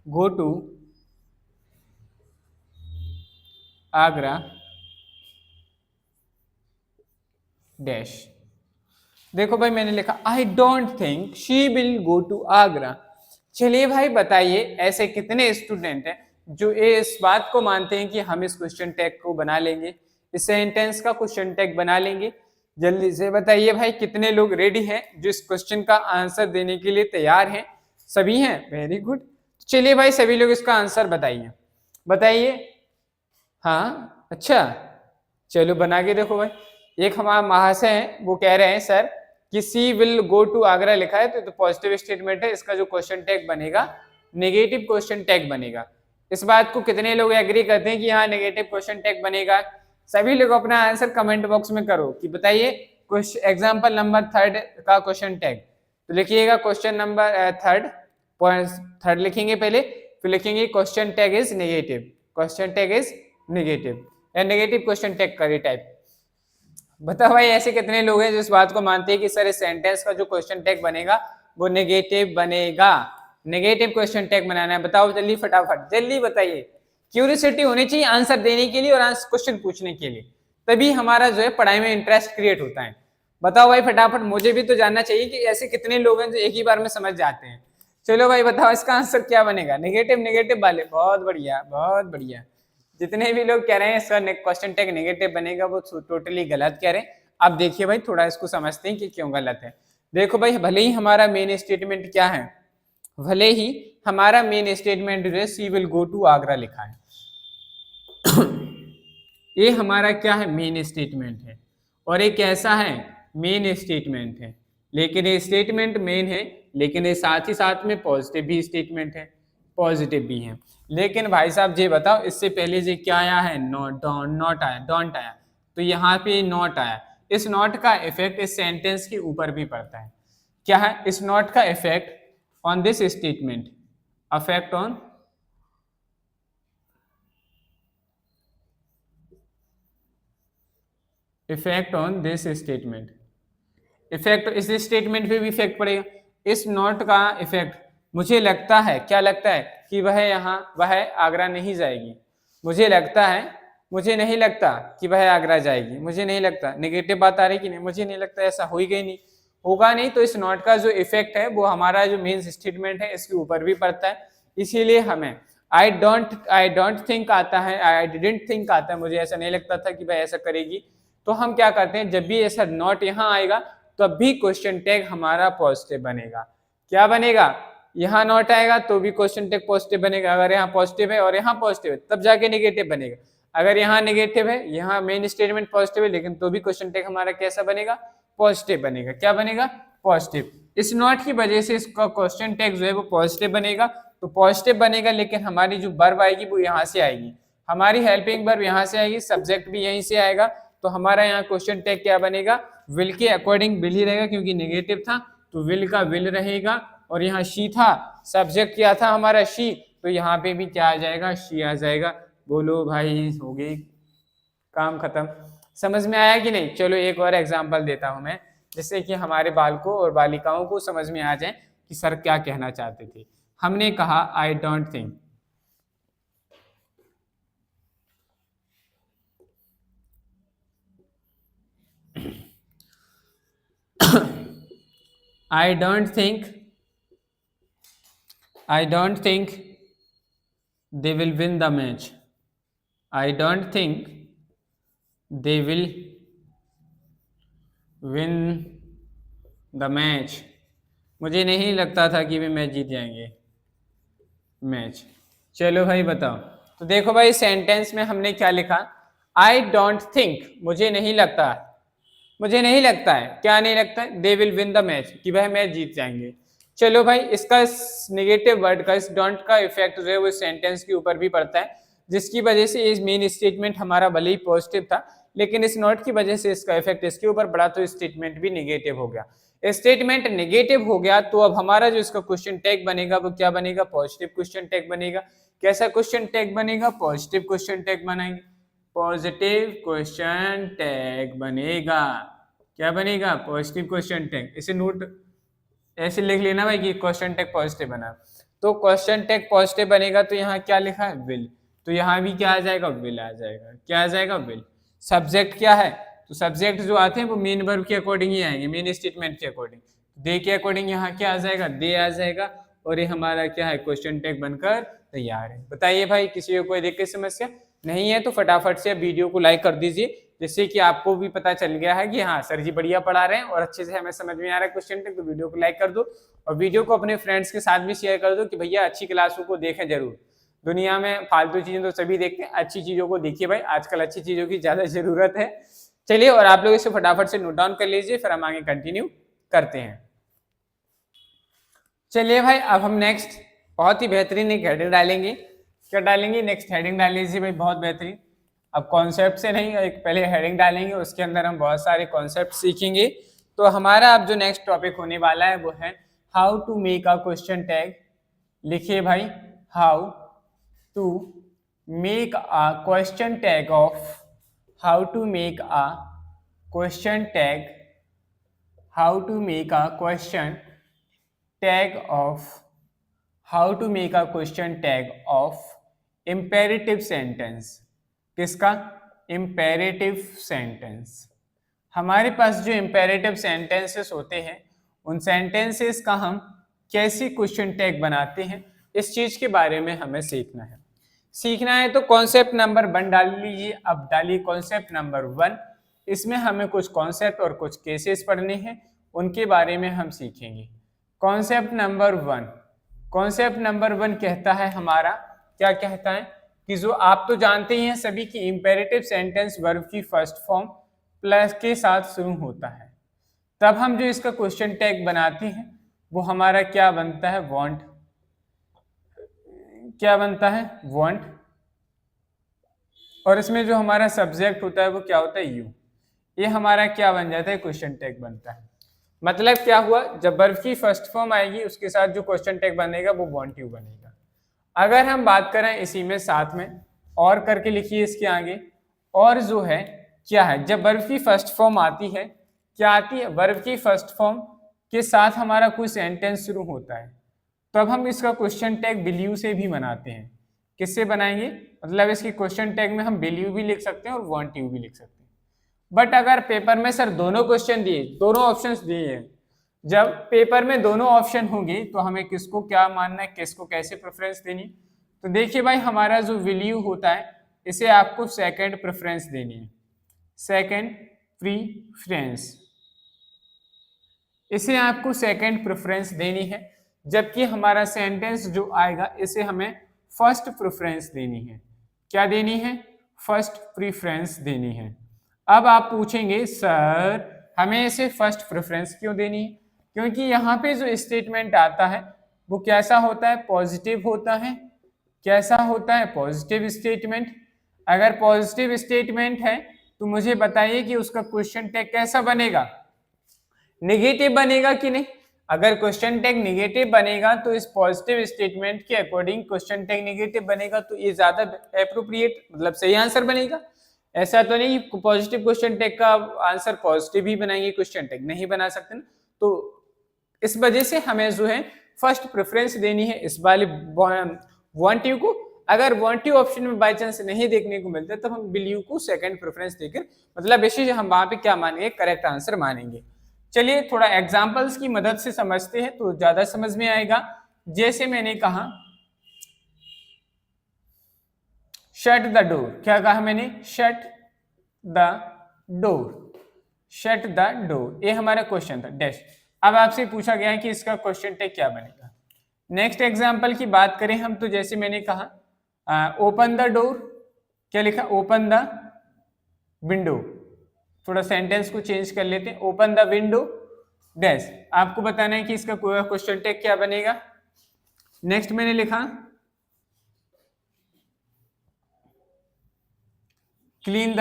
go to Agra dash. देखो भाई मैंने लिखा I don't think she will go to Agra. चलिए भाई बताइए ऐसे कितने स्टूडेंट हैं जो इस बात को मानते हैं कि हम इस क्वेश्चन टैग को बना लेंगे, इस सेंटेंस का क्वेश्चन टैग बना लेंगे जल्दी से बताइए भाई कितने लोग रेडी हैं जो इस क्वेश्चन का आंसर देने के लिए तैयार हैं? सभी हैं, वेरी गुड। चलिए भाई सभी लोग इसका आंसर बताइए, बताइए। हाँ अच्छा, चलो बना के देखो भाई। एक हमारा महाशय हैं, वो कह रहे हैं सर कि सी विल गो टू आगरा लिखा है तो पॉजिटिव स्टेटमेंट है, इसका जो क्वेश्चन टैग बनेगा नेगेटिव क्वेश्चन टैग बनेगा। इस बात को कितने लोग एग्री करते हैं कि यहाँ नेगेटिव क्वेश्चन टैग बनेगा? सभी लोग अपना आंसर कमेंट बॉक्स में करो कि बताइए एग्जाम्पल नंबर 3 का क्वेश्चन टैग। तो लिखिएगा क्वेश्चन नंबर 3 लिखेंगे पहले, फिर लिखेंगे question tag is negative, question tag is negative या नेगेटिव क्वेश्चन टैग करिए टाइप। बताओ भाई ऐसे कितने लोग हैं जो इस बात को मानते हैं कि सर इस सेंटेंस का जो क्वेश्चन टैग बनेगा वो नेगेटिव बनेगा, नेगेटिव क्वेश्चन टैग बनाना है। बताओ जल्दी फटाफट जल्दी बताइए। क्यूरियोसिटी होनी चाहिए आंसर देने के लिए और क्वेश्चन पूछने के लिए, तभी हमारा जो है पढ़ाई में इंटरेस्ट क्रिएट होता है। बताओ भाई फटाफट, मुझे भी तो जानना चाहिए कि ऐसे कितने लोग हैं जो एक ही बार में समझ जाते हैं। चलो भाई बताओ इसका आंसर क्या बनेगा? नेगेटिव, नेगेटिव वाले, बहुत बढ़िया बहुत बढ़िया। जितने भी लोग कह रहे हैं इसका क्वेश्चन टैग नेगेटिव बनेगा वो टोटली गलत कह रहे हैं। अब देखिए भाई थोड़ा इसको समझते हैं कि क्यों गलत है। देखो भाई भले ही हमारा मेन स्टेटमेंट क्या है, भले ही हमारा मेन स्टेटमेंट जो है सी विल गो टू आगरा लिखा है ये हमारा क्या है? मेन स्टेटमेंट है। और ये कैसा है? मेन स्टेटमेंट है। लेकिन ये स्टेटमेंट मेन है, लेकिन ये साथ ही साथ में पॉजिटिव भी स्टेटमेंट है, पॉजिटिव भी है। लेकिन भाई साहब ये बताओ इससे पहले ये क्या आया है? नॉट आया, डोंट आया, तो यहाँ पे नॉट आया। इस नॉट का इफेक्ट इस सेंटेंस के ऊपर भी पड़ता है। क्या है इस नॉट का effect? On this statement, affect on effect on this statement, effect इस स्टेटमेंट पे भी इफेक्ट पड़ेगा। इस नोट का इफेक्ट, मुझे लगता है, क्या लगता है कि वह आगरा नहीं जाएगी। मुझे लगता है, मुझे नहीं लगता कि वह आगरा जाएगी, मुझे नहीं लगता। नेगेटिव बात आ रही कि नहीं? मुझे नहीं लगता, ऐसा हो ही गई नहीं, होगा नहीं। तो इस नोट का जो इफेक्ट है वो हमारा जो मेन स्टेटमेंट है इसके ऊपर भी पड़ता है। इसीलिए हमें आई डोंट थिंक आता है, आई डिडंट थिंक आता है, मुझे ऐसा नहीं लगता था कि वह ऐसा करेगी। तो हम क्या करते हैं, जब भी ऐसा नॉट यहाँ आएगा तब भी क्वेश्चन टैग हमारा पॉजिटिव बनेगा। क्या बनेगा? यहाँ नॉट आएगा तो भी क्वेश्चन टैग पॉजिटिव बनेगा। अगर यहाँ पॉजिटिव है और यहाँ पॉजिटिव है तब जाके नेगेटिव बनेगा। अगर यहाँ नेगेटिव है, यहाँ मेन स्टेटमेंट पॉजिटिव है, लेकिन तो भी क्वेश्चन टैग हमारा कैसा बनेगा? पॉजिटिव बनेगा। क्या बनेगा? पॉजिटिव। इस नॉट की वजह से इसका क्वेश्चन टैग जो है वो पॉजिटिव बनेगा। तो पॉजिटिव बनेगा, लेकिन हमारी जो वर्ब आएगी वो यहाँ से आएगी, हमारी हेल्पिंग वर्ब यहाँ से आएगी, सब्जेक्ट भी यहीं से आएगा। तो हमारा यहाँ क्वेश्चन टैग क्या बनेगा? विल के अकॉर्डिंग विल ही रहेगा, क्योंकि नेगेटिव था तो विल का विल रहेगा। और यहाँ शी था, सब्जेक्ट क्या था हमारा? शी, तो यहाँ पे भी क्या आ जाएगा? शी आ जाएगा। बोलो भाई हो गई, काम खत्म। समझ में आया कि नहीं? चलो एक और एग्जांपल देता हूं मैं, जिससे कि हमारे बालकों और बालिकाओं को समझ में आ जाए कि सर क्या कहना चाहते थे। हमने कहा आई don't think, I don't think they will win the match. I don't think they will win the match. मुझे नहीं लगता था कि वे मैच जीत जाएंगे, मैच। चलो भाई बताओ। तो देखो भाई सेंटेंस में हमने क्या लिखा? आई डोंट थिंक, मुझे नहीं लगता, मुझे नहीं लगता है। क्या नहीं लगता है? They will win the match, कि वह मैच जीत जाएंगे। चलो भाई इसका नेगेटिव वर्ड का, इस डोंट का इफेक्ट जो है वो सेंटेंस के ऊपर भी पड़ता है, जिसकी वजह से इस मेन स्टेटमेंट हमारा भले ही पॉजिटिव था, लेकिन इस नोट की वजह से इसका इफेक्ट इसके ऊपर पड़ा, तो स्टेटमेंट भी नेगेटिव हो गया। स्टेटमेंट नेगेटिव हो गया तो अब हमारा जो इसका क्वेश्चन टैग बनेगा वो क्या बनेगा? पॉजिटिव क्वेश्चन टैग बनेगा। कैसा क्वेश्चन टैग बनेगा? पॉजिटिव क्वेश्चन टैग बनाएंगे, पॉजिटिव क्वेश्चन टैग बनेगा। क्या बनेगा? Positive question tag. इसे नोट ऐसे लिख लेना भाई कि क्वेश्चन टैग पॉजिटिव बना। तो क्वेश्चन टैग पॉजिटिव बनेगा तो यहाँ क्या लिखा है? विल, तो यहाँ भी क्या आ जाएगा? विल आ जाएगा। क्या आ जाएगा? विल। सब्जेक्ट क्या है? तो सब्जेक्ट जो आते हैं वो मेन वर्ब के अकॉर्डिंग ही आएंगे, मेन स्टेटमेंट के अकॉर्डिंग। दे के अकॉर्डिंग यहाँ क्या आ जाएगा? दे आ जाएगा। और ये हमारा क्या है? क्वेश्चन टैग बनकर तैयार है। बताइए भाई किसी को कोई दिक्कत समस्या नहीं है तो फटाफट से वीडियो को लाइक कर दीजिए, जिससे कि आपको भी पता चल गया है कि हाँ सर जी बढ़िया पढ़ा रहे हैं और अच्छे से हमें समझ में आ रहा है क्वेश्चन टेक, तो वीडियो को लाइक कर दो और वीडियो को अपने फ्रेंड्स के साथ भी शेयर कर दो कि भैया अच्छी क्लासों को देखें जरूर। दुनिया में फालतू चीजें तो सभी देखते हैं, अच्छी चीजों को देखिए भाई, आजकल अच्छी चीजों की ज्यादा जरूरत है। चलिए और आप लोग इसे फटाफट से नोट डाउन कर लीजिए, फिर हम आगे कंटिन्यू करते हैं। चलिए भाई अब हम नेक्स्ट बहुत ही बेहतरीन एक हेडिंग डालेंगे। क्या डालेंगे? नेक्स्ट हेडिंग डाल लीजिए भाई, बहुत बेहतरीन। अब कॉन्सेप्ट से नहीं, एक पहले हेडिंग डालेंगे, उसके अंदर हम बहुत सारे कॉन्सेप्ट सीखेंगे। तो हमारा अब जो नेक्स्ट टॉपिक होने वाला है वो है how to make a question tag. लिखिए भाई, how to make a question tag of, how to make a question tag, how to make a question tag of, how to make a question tag of imperative sentence। किसका? imperative sentence। हमारे पास जो imperative sentences होते हैं उन sentences का हम कैसी question tag बनाते हैं, इस चीज के बारे में हमें सीखना है। सीखना है तो कॉन्सेप्ट नंबर 1 डाल लीजिए। अब डालिए कॉन्सेप्ट नंबर 1। इसमें हमें कुछ कॉन्सेप्ट और कुछ केसेस पढ़ने हैं, उनके बारे में हम सीखेंगे। कॉन्सेप्ट नंबर 1, कॉन्सेप्ट नंबर 1 कहता है हमारा, क्या कहता है कि जो आप तो जानते ही हैं सभी कि इंपेरेटिव सेंटेंस वर्ब की फर्स्ट फॉर्म प्लस के साथ शुरू होता है। तब हम जो इसका क्वेश्चन टैग बनाते हैं वो हमारा क्या बनता है? वांट। क्या बनता है? वांट। और इसमें जो हमारा सब्जेक्ट होता है वो क्या होता है? यू। ये हमारा क्या बन जाता है? क्वेश्चन टैग बनता है। मतलब क्या हुआ, जब वर्ब की फर्स्ट फॉर्म आएगी उसके साथ जो क्वेश्चन टैग बनेगा वो वांट यू बनेगा। अगर हम बात करें इसी में साथ में और करके लिखिए इसके आगे, और जो है क्या है, जब वर्ब की फर्स्ट फॉर्म आती है, क्या आती है? वर्ब की फर्स्ट फॉर्म के साथ हमारा कोई सेंटेंस शुरू होता है, तो अब हम इसका क्वेश्चन टैग बिलीव से भी बनाते हैं। किससे बनाएंगे? मतलब इसकी क्वेश्चन टैग में हम बिलीव भी लिख सकते हैं और वांट यू भी लिख सकते हैं। बट अगर पेपर में सर दोनों क्वेश्चन दिए, दोनों ऑप्शंस दिए हैं, जब पेपर में दोनों ऑप्शन होंगे तो हमें किसको क्या मानना है, किसको कैसे प्रेफरेंस देनी? तो देखिए भाई, हमारा जो वैल्यू होता है इसे आपको सेकंड प्रेफरेंस देनी है, सेकंड प्रीफरेंस, इसे आपको सेकंड प्रेफरेंस देनी है। जबकि हमारा सेंटेंस जो आएगा इसे हमें फर्स्ट प्रेफरेंस देनी है। क्या देनी है? फर्स्ट प्रेफरेंस देनी है। अब आप पूछेंगे सर हमें इसे फर्स्ट प्रेफरेंस क्यों देनी है? क्योंकि यहाँ पे जो स्टेटमेंट आता है वो कैसा होता है? पॉजिटिव होता है। कैसा होता है? Positive statement. अगर पॉजिटिव स्टेटमेंट है तो मुझे बताइए कि उसका क्वेश्चन टैग कैसा बनेगा? नेगेटिव बनेगा कि नहीं? अगर क्वेश्चन टैग नेगेटिव बनेगा तो इस पॉजिटिव स्टेटमेंट के अकॉर्डिंग क्वेश्चन टैग नेगेटिव बनेगा, तो ये ज्यादा एप्रोप्रिएट मतलब सही आंसर बनेगा। ऐसा तो नहीं पॉजिटिव क्वेश्चन टैग का आंसर पॉजिटिव ही बनाएंगे, क्वेश्चन टैग नहीं बना सकते ना। तो इस वजह से हमें जो है फर्स्ट प्रेफरेंस देनी है इस वाले वांट यू को। अगर वांट यू ऑप्शन में बाय चांस नहीं देखने को मिलता तब हम बिलीव को सेकंड प्रेफरेंस देकर मतलब बेसिस हम वहां पे क्या मानेंगे? करेक्ट आंसर मानेंगे। चलिए थोड़ा एग्जांपल्स की मदद से समझते हैं तो ज्यादा समझ में आएगा। जैसे मैंने कहा शट द डोर, क्या कहा मैंने? Shut the door, shut the door, ये हमारा क्वेश्चन था डैश। अब आपसे पूछा गया है कि इसका क्वेश्चन टैग क्या बनेगा। नेक्स्ट एग्जांपल की बात करें हम तो जैसे मैंने कहा ओपन द डोर, क्या लिखा? Open the window. थोड़ा सेंटेंस को चेंज कर लेते हैं, ओपन द विंडो डैश। आपको बताना है कि इसका क्वेश्चन टैग क्या बनेगा। नेक्स्ट मैंने लिखा clean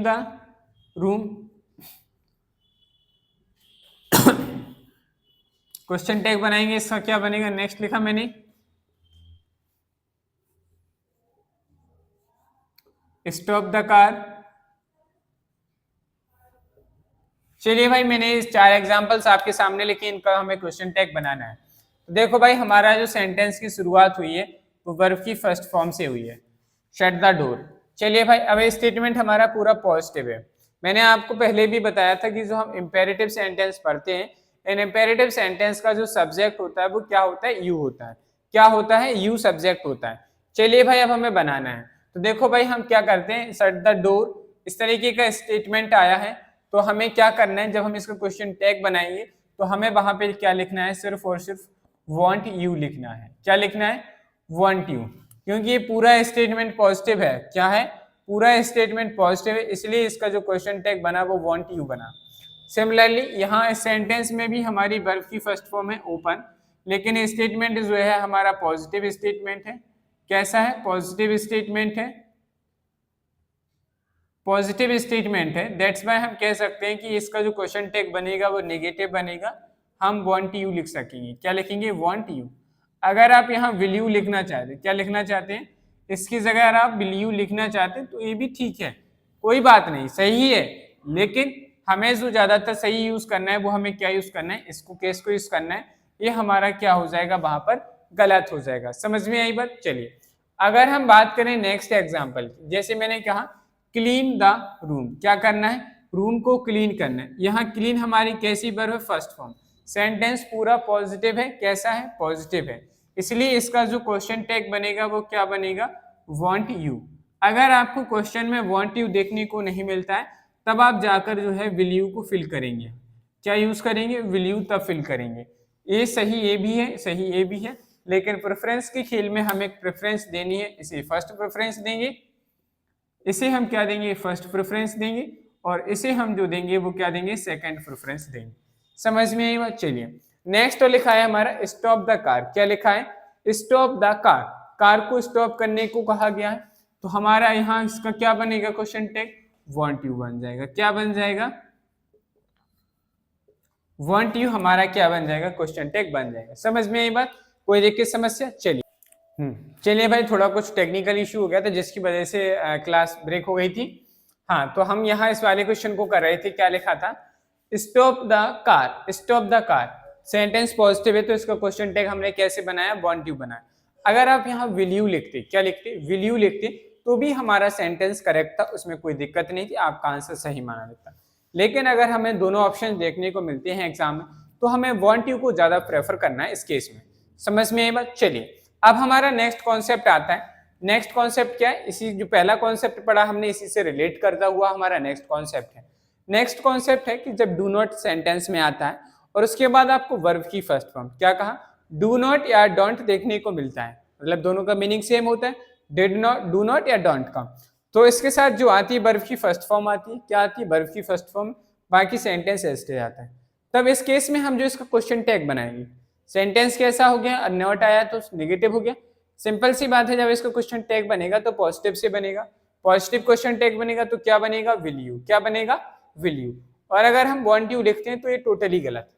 the room, question tag बनाएंगे, इसका क्या बनेगा? नेक्स्ट लिखा मैंने स्टॉप द कार। चलिए भाई, मैंने इस 4 एग्जांपल्स आपके सामने लिखे, इनका हमें क्वेश्चन टैग बनाना है। तो देखो भाई, हमारा जो सेंटेंस की शुरुआत हुई है वो वर्ब की फर्स्ट फॉर्म से हुई है, शट द डोर। चलिए भाई, अब स्टेटमेंट हमारा पूरा पॉजिटिव है। मैंने आपको पहले भी बताया था कि जो हम इंपेरेटिव सेंटेंस पढ़ते हैं, इन इंपेरेटिव सेंटेंस का जो सब्जेक्ट होता है वो क्या होता है? यू होता है। क्या होता है? यू सब्जेक्ट होता है। चलिए भाई, अब हमें बनाना है। तो देखो भाई हम क्या करते हैं, शट द डोर, इस तरीके का स्टेटमेंट आया है, तो हमें क्या करना है, जब हम इसका क्वेश्चन टैग बनाएंगे तो हमें वहां पे क्या लिखना है, सिर्फ और सिर्फ वांट यू लिखना है। क्या लिखना है, वांट यू, क्योंकि ये पूरा स्टेटमेंट पॉजिटिव है। क्या है, पूरा स्टेटमेंट पॉजिटिव है, इसलिए इसका जो क्वेश्चन टैग बना वो वांट यू बना। सिमिलरली यहाँ इस सेंटेंस में भी हमारी वर्ब की फर्स्ट फॉर्म है ओपन, लेकिन स्टेटमेंट जो है हमारा पॉजिटिव स्टेटमेंट है। कैसा है, पॉजिटिव स्टेटमेंट है, पॉजिटिव स्टेटमेंट है। दैट्स वाई हम कह सकते हैं कि इसका जो क्वेश्चन टैग बनेगा वो नेगेटिव बनेगा, हम वांट यू लिख सकेंगे। क्या लिखेंगे, वांट यू। अगर आप यहाँ विल यू लिखना चाहते हैं, क्या लिखना चाहते हैं, इसकी जगह अगर आप विल यू लिखना चाहते हैं तो ये भी ठीक है, कोई बात नहीं, सही है, लेकिन हमें जो ज्यादातर सही यूज करना है वो हमें क्या यूज करना है, इसको केस को यूज करना है। ये हमारा क्या हो जाएगा, वहां पर गलत हो जाएगा। समझ में आई बात। चलिए अगर हम बात करें नेक्स्ट एग्जांपल की, जैसे मैंने कहा क्लीन द रूम, क्या करना है, रूम को क्लीन करना है। यहाँ क्लीन हमारी कैसी वर्ब है, फर्स्ट फॉर्म। सेंटेंस पूरा पॉजिटिव है, कैसा है, पॉजिटिव है, इसलिए इसका जो क्वेश्चन टैग बनेगा वो क्या बनेगा, वांट यू। अगर आपको क्वेश्चन में वांट यू देखने को नहीं मिलता है तब आप जाकर जो है विल यू को फिल करेंगे। क्या यूज करेंगे, विल यू तब फिल करेंगे। ये सही, ये भी है, सही ये भी है, लेकिन प्रेफरेंस के खेल में हमें प्रेफरेंस देनी है, इसे फर्स्ट प्रेफरेंस देंगे, इसे हम क्या देंगे, फर्स्ट प्रेफरेंस देंगे, और इसे हम जो देंगे वो क्या देंगे, सेकंड प्रेफरेंस देंगे। समझ में आई बात। चलिए नेक्स्ट लिखा है हमारा स्टॉप द कार। क्या लिखा है, स्टॉप द कार, कार को स्टॉप करने को कहा गया है, तो हमारा यहाँ इसका क्या बनेगा, क्वेश्चन टैग वांट यू बन जाएगा। क्या बन जाएगा, वांट यू हमारा क्या बन जाएगा, क्वेश्चन टैग बन जाएगा। समझ में आई बात, कोई देखिए समस्या। चलिए चलिए भाई, थोड़ा कुछ टेक्निकल इशू हो गया था जिसकी वजह से क्लास ब्रेक हो गई थी। हाँ, तो हम यहाँ इस वाले क्वेश्चन को कर रहे थे। क्या लिखा था, stop the car, stop the car, sentence positive है तो इसका क्वेश्चन टैग हमने कैसे बनाया, वांट यू बनाया। अगर आप यहाँ विल यू लिखते, क्या लिखते, विल यू लिखते, तो भी हमारा सेंटेंस करेक्ट था, उसमें कोई दिक्कत नहीं थी, आपका आंसर सही माना जाता। लेकिन अगर हमें दोनों ऑप्शन देखने को मिलते हैं एग्जाम में तो हमें वांट यू को ज्यादा प्रेफर करना है इस केस में। समझ में ये बात। चलिए अब हमारा नेक्स्ट कॉन्सेप्ट आता है। नेक्स्ट कॉन्सेप्ट क्या है, इसी जो पहला कॉन्सेप्ट पढ़ा हमने इसी से रिलेट करता हुआ हमारा नेक्स्ट कॉन्सेप्ट है। नेक्स्ट कॉन्सेप्ट है कि जब डू नॉट सेंटेंस में आता है और उसके बाद आपको वर्ब की फर्स्ट फॉर्म, क्या कहा, डू नॉट या डोंट देखने को मिलता है, मतलब दोनों का मीनिंग सेम होता है, डिड नॉट, डू नॉट या डोंट का। तो इसके साथ जो आती है वर्ब की फर्स्ट फॉर्म आती है, क्या आती है, वर्ब की फर्स्ट फॉर्म, बाकी सेंटेंस ऐसे आता है। तब इस केस में हम जो इसका क्वेश्चन टैग बनाएंगे, सेंटेंस कैसा हो गया, नॉट आया तो नेगेटिव हो गया। सिंपल सी बात है, जब इसका क्वेश्चन टैग बनेगा तो पॉजिटिव से बनेगा, पॉजिटिव क्वेश्चन टैग बनेगा तो क्या बनेगा, विल यू। क्या बनेगा, विल यू। और अगर हम वांट यू लिखते हैं तो ये टोटली गलत।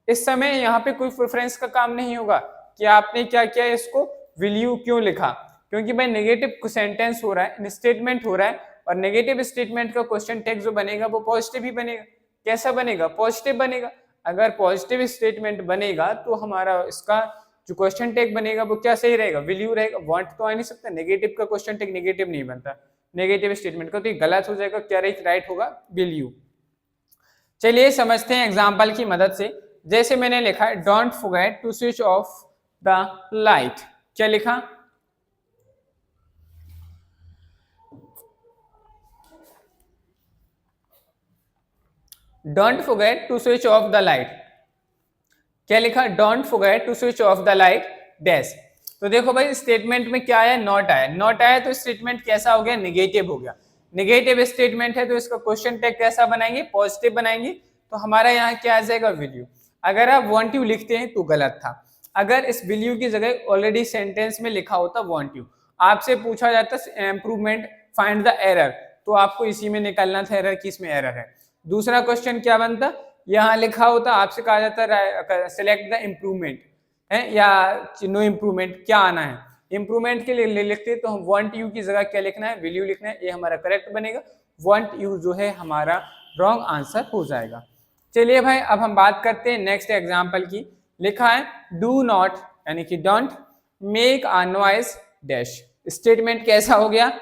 इस समय यहाँ पे कोई प्रेफरेंस का काम नहीं होगा कि आपने क्या किया, इसको विल यू क्यों लिखा, क्योंकि भाई नेगेटिव सेंटेंस हो रहा है, स्टेटमेंट हो रहा है, और नेगेटिव स्टेटमेंट का क्वेश्चन टैग जो बनेगा वो पॉजिटिव ही बनेगा। कैसा बनेगा, पॉजिटिव बनेगा। अगर पॉजिटिव स्टेटमेंट बनेगा तो हमारा इसका जो क्वेश्चन टैग बनेगा वो क्या सही रहेगा, विल यू रहेगा। वांट तो आ नहीं सकता, नेगेटिव का क्वेश्चन टैग नेगेटिव नहीं बनता नेगेटिव स्टेटमेंट का, तो ये गलत हो जाएगा। क्या राइट होगा, विल यू। चलिए समझते हैं एग्जांपल की मदद से। जैसे मैंने लिखा है, don't forget to switch off the light. क्या लिखा, don't forget to switch off the light. क्या लिखा, don't forget to switch off the light dash. तो देखो भाई स्टेटमेंट में क्या आया, नॉट आया, नॉट आया तो स्टेटमेंट कैसा हो गया, नेगेटिव हो गया। नेगेटिव स्टेटमेंट है तो इसका क्वेश्चन टैग कैसा बनाएंगे, पॉजिटिव बनाएंगे। तो हमारा यहाँ क्या आ जाएगा, विल यू। अगर आप वांट यू लिखते हैं तो गलत था। अगर इस विल यू की जगह ऑलरेडी सेंटेंस में लिखा होता वांट यू, आपसे पूछा जाता इंप्रूवमेंट, फाइंड द एरर, तो आपको इसी में निकलना था एरर, किस में एरर है। दूसरा क्वेश्चन क्या बनता, यहाँ लिखा होता, आपसे कहा जाता सिलेक्ट द इम्प्रूवमेंट है या नो इम्प्रूवमेंट, क्या आना है। इम्प्रूवमेंट के लिए लिखते तो हम वांट यू की जगह क्या लिखना है, विल यू लिखना है, ये हमारा करेक्ट बनेगा। वांट यू जो है हमारा रॉन्ग आंसर हो जाएगा। चलिए भाई अब हम बात करते हैं नेक्स्ट एग्जांपल की। लिखा है डू नॉट यानी कि don't make a noise dash. Statement कैसा हो गया,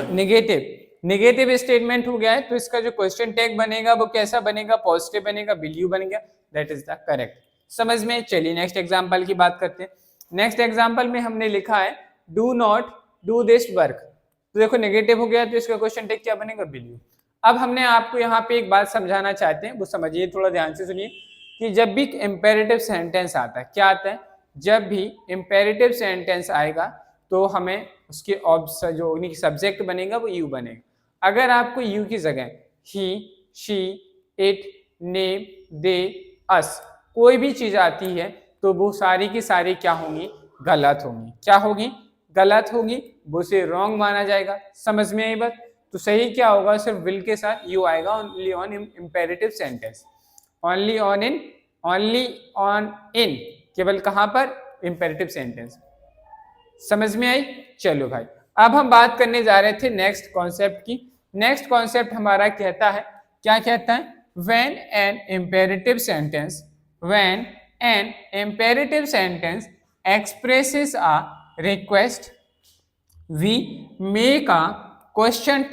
नेगेटिव, नेगेटिव स्टेटमेंट हो गया है, तो इसका जो क्वेश्चन टैग बनेगा वो कैसा बनेगा, पॉजिटिव बनेगा, विल यू बन गया, दैट इज द करेक्ट। समझ में। चलिए नेक्स्ट एग्जांपल की बात करते हैं। नेक्स्ट एग्जांपल में हमने लिखा है do not do this work. तो देखो नेगेटिव हो गया तो इसका क्वेश्चन टेक क्या बनेगा, विल यू। अब हमने आपको यहाँ पे एक बात समझाना चाहते हैं, वो समझिए, थोड़ा ध्यान से सुनिए कि जब भी इम्पेरेटिव सेंटेंस आता है, क्या आता है, जब भी इम्पेरेटिव सेंटेंस आएगा तो हमें उसके जो सब्जेक्ट बनेगा वो यू बनेगा। अगर आपको यू की जगह ही, शी, इट, नेम, दे, अस कोई भी चीज आती है तो वो सारी की सारी क्या होंगी, गलत होंगी। क्या होगी, गलत होगी, वो से रॉन्ग माना जाएगा। समझ में आई बात। तो सही क्या होगा, सिर्फ विल के साथ यू आएगा, only on imperative sentence, only on in, केवल कहां पर, इम्पेरेटिव सेंटेंस। समझ में आई। चलो भाई, अब हम बात करने जा रहे थे नेक्स्ट कॉन्सेप्ट की। नेक्स्ट कॉन्सेप्ट हमारा कहता है, क्या कहता है, when an imperative sentence expresses a request, we make a question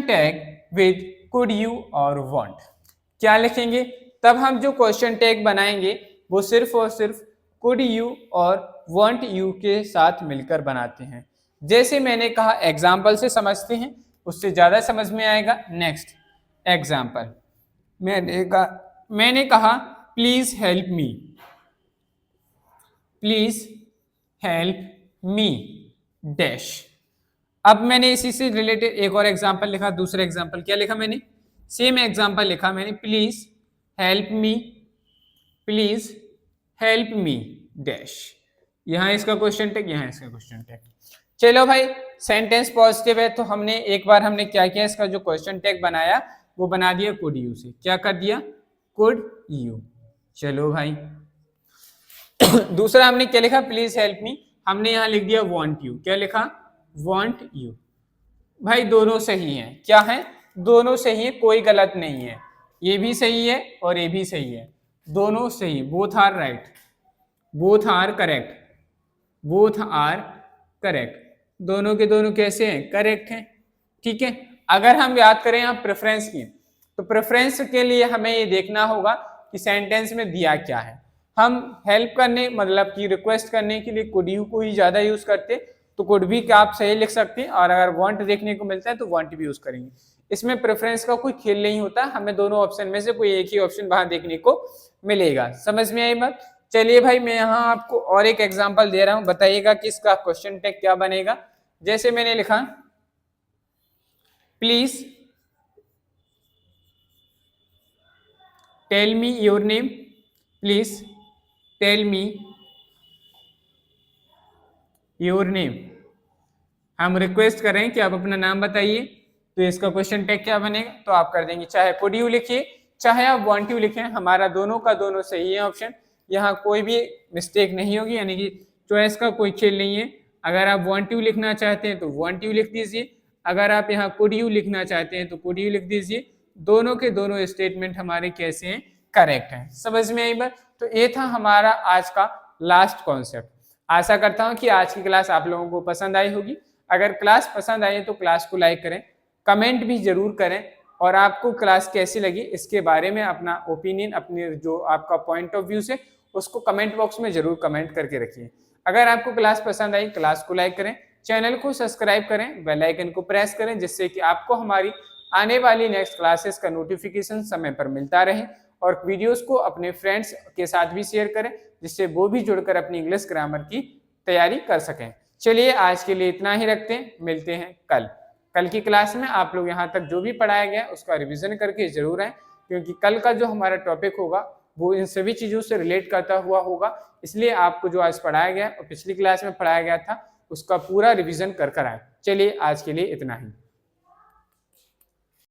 tag with could you or want। क्या लिखेंगे, तब हम जो क्वेश्चन टैग बनाएंगे वो सिर्फ और सिर्फ could you और want you के साथ मिलकर बनाते हैं। जैसे मैंने कहा, एग्जाम्पल से समझते हैं, उससे ज्यादा समझ में आएगा। नेक्स्ट एग्जाम्पल, मैंने कहा प्लीज हेल्प मी डैश। अब मैंने इसी से रिलेटेड एक और एग्जाम्पल लिखा, दूसरा एग्जाम्पल क्या लिखा मैंने, सेम एग्जाम्पल लिखा मैंने, प्लीज हेल्प मी डैश। यहाँ इसका क्वेश्चन टैग, यहाँ इसका क्वेश्चन टैग। चलो भाई, सेंटेंस पॉजिटिव है तो हमने एक बार हमने क्या किया, इसका जो क्वेश्चन टैग बनाया वो बना दिया कुड यू से। क्या कर दिया, कुड यू। चलो भाई दूसरा हमने क्या लिखा, प्लीज हेल्प मी, हमने यहाँ लिख दिया वांट यू। क्या लिखा, वांट यू। भाई दोनों सही हैं, क्या है, दोनों सही है, कोई गलत नहीं है, ये भी सही है और ये भी सही है, दोनों सही, both are right, both are correct, दोनों के दोनों कैसे हैं, करेक्ट हैं। ठीक है, अगर हम याद करें यहाँ प्रेफरेंस की, तो प्रेफरेंस के लिए हमें ये देखना होगा कि सेंटेंस में दिया क्या है। हम हेल्प करने मतलब कि रिक्वेस्ट करने के लिए कुड यू को ही ज्यादा यूज करते, तो कुड भी क्या आप सही लिख सकते हैं, और अगर वांट देखने को मिलता है तो वांट भी यूज करेंगे। इसमें प्रेफरेंस का कोई खेल नहीं होता, हमें दोनों ऑप्शन में से कोई एक ही ऑप्शन वहां देखने को मिलेगा। समझ में आई बात। चलिए भाई, मैं यहाँ आपको और एक एग्जाम्पल दे रहा हूँ, बताइएगा कि इसका क्वेश्चन टैग क्या बनेगा। जैसे मैंने लिखा please tell me your name, please tell me your name. हम रिक्वेस्ट कर रहे हैं कि आप अपना नाम बताइए, तो इसका क्वेश्चन टैग क्या बनेगा, तो आप कर देंगे, चाहे कुड यू लिखिए चाहे आप वांट यू लिखें, हमारा दोनों का दोनों सही है ऑप्शन, यहाँ कोई भी मिस्टेक नहीं होगी, यानी कि चॉइस का कोई खेल नहीं है। अगर आप वांट यू लिखना चाहते हैं तो वांट यू लिख दीजिए, अगर आप यहाँ कुड यू लिखना चाहते हैं तो कुड यू लिख दीजिए, दोनों के दोनों स्टेटमेंट हमारे कैसे हैं, करेक्ट हैं। समझ में आई बात। तो ये था हमारा आज का लास्ट कॉन्सेप्ट। आशा करता हूँ कि आज की क्लास आप लोगों को पसंद आई होगी। अगर क्लास पसंद आई तो क्लास को लाइक करें, कमेंट भी जरूर करें, और आपको क्लास कैसी लगी इसके बारे में अपना ओपिनियन, अपने जो आपका पॉइंट ऑफ व्यू से उसको कमेंट बॉक्स में जरूर कमेंट करके रखिए। अगर आपको क्लास पसंद आई, क्लास को लाइक करें, चैनल को सब्सक्राइब करें, बेल आइकन को प्रेस करें, जिससे कि आपको हमारी आने वाली नेक्स्ट क्लासेस का नोटिफिकेशन समय पर मिलता रहे, और वीडियोस को अपने फ्रेंड्स के साथ भी शेयर करें, जिससे वो भी जुड़कर अपनी इंग्लिश ग्रामर की तैयारी कर सकें। चलिए आज के लिए इतना ही रखते हैं, मिलते हैं कल की क्लास में। आप लोग यहाँ तक जो भी पढ़ाया गया उसका रिवीजन करके जरूर आए, क्योंकि कल का जो हमारा टॉपिक होगा वो इन सभी चीज़ों से रिलेट करता हुआ होगा, इसलिए आपको जो आज पढ़ाया गया और पिछली क्लास में पढ़ाया गया था उसका पूरा रिवीजन कर आए। चलिए आज के लिए इतना ही।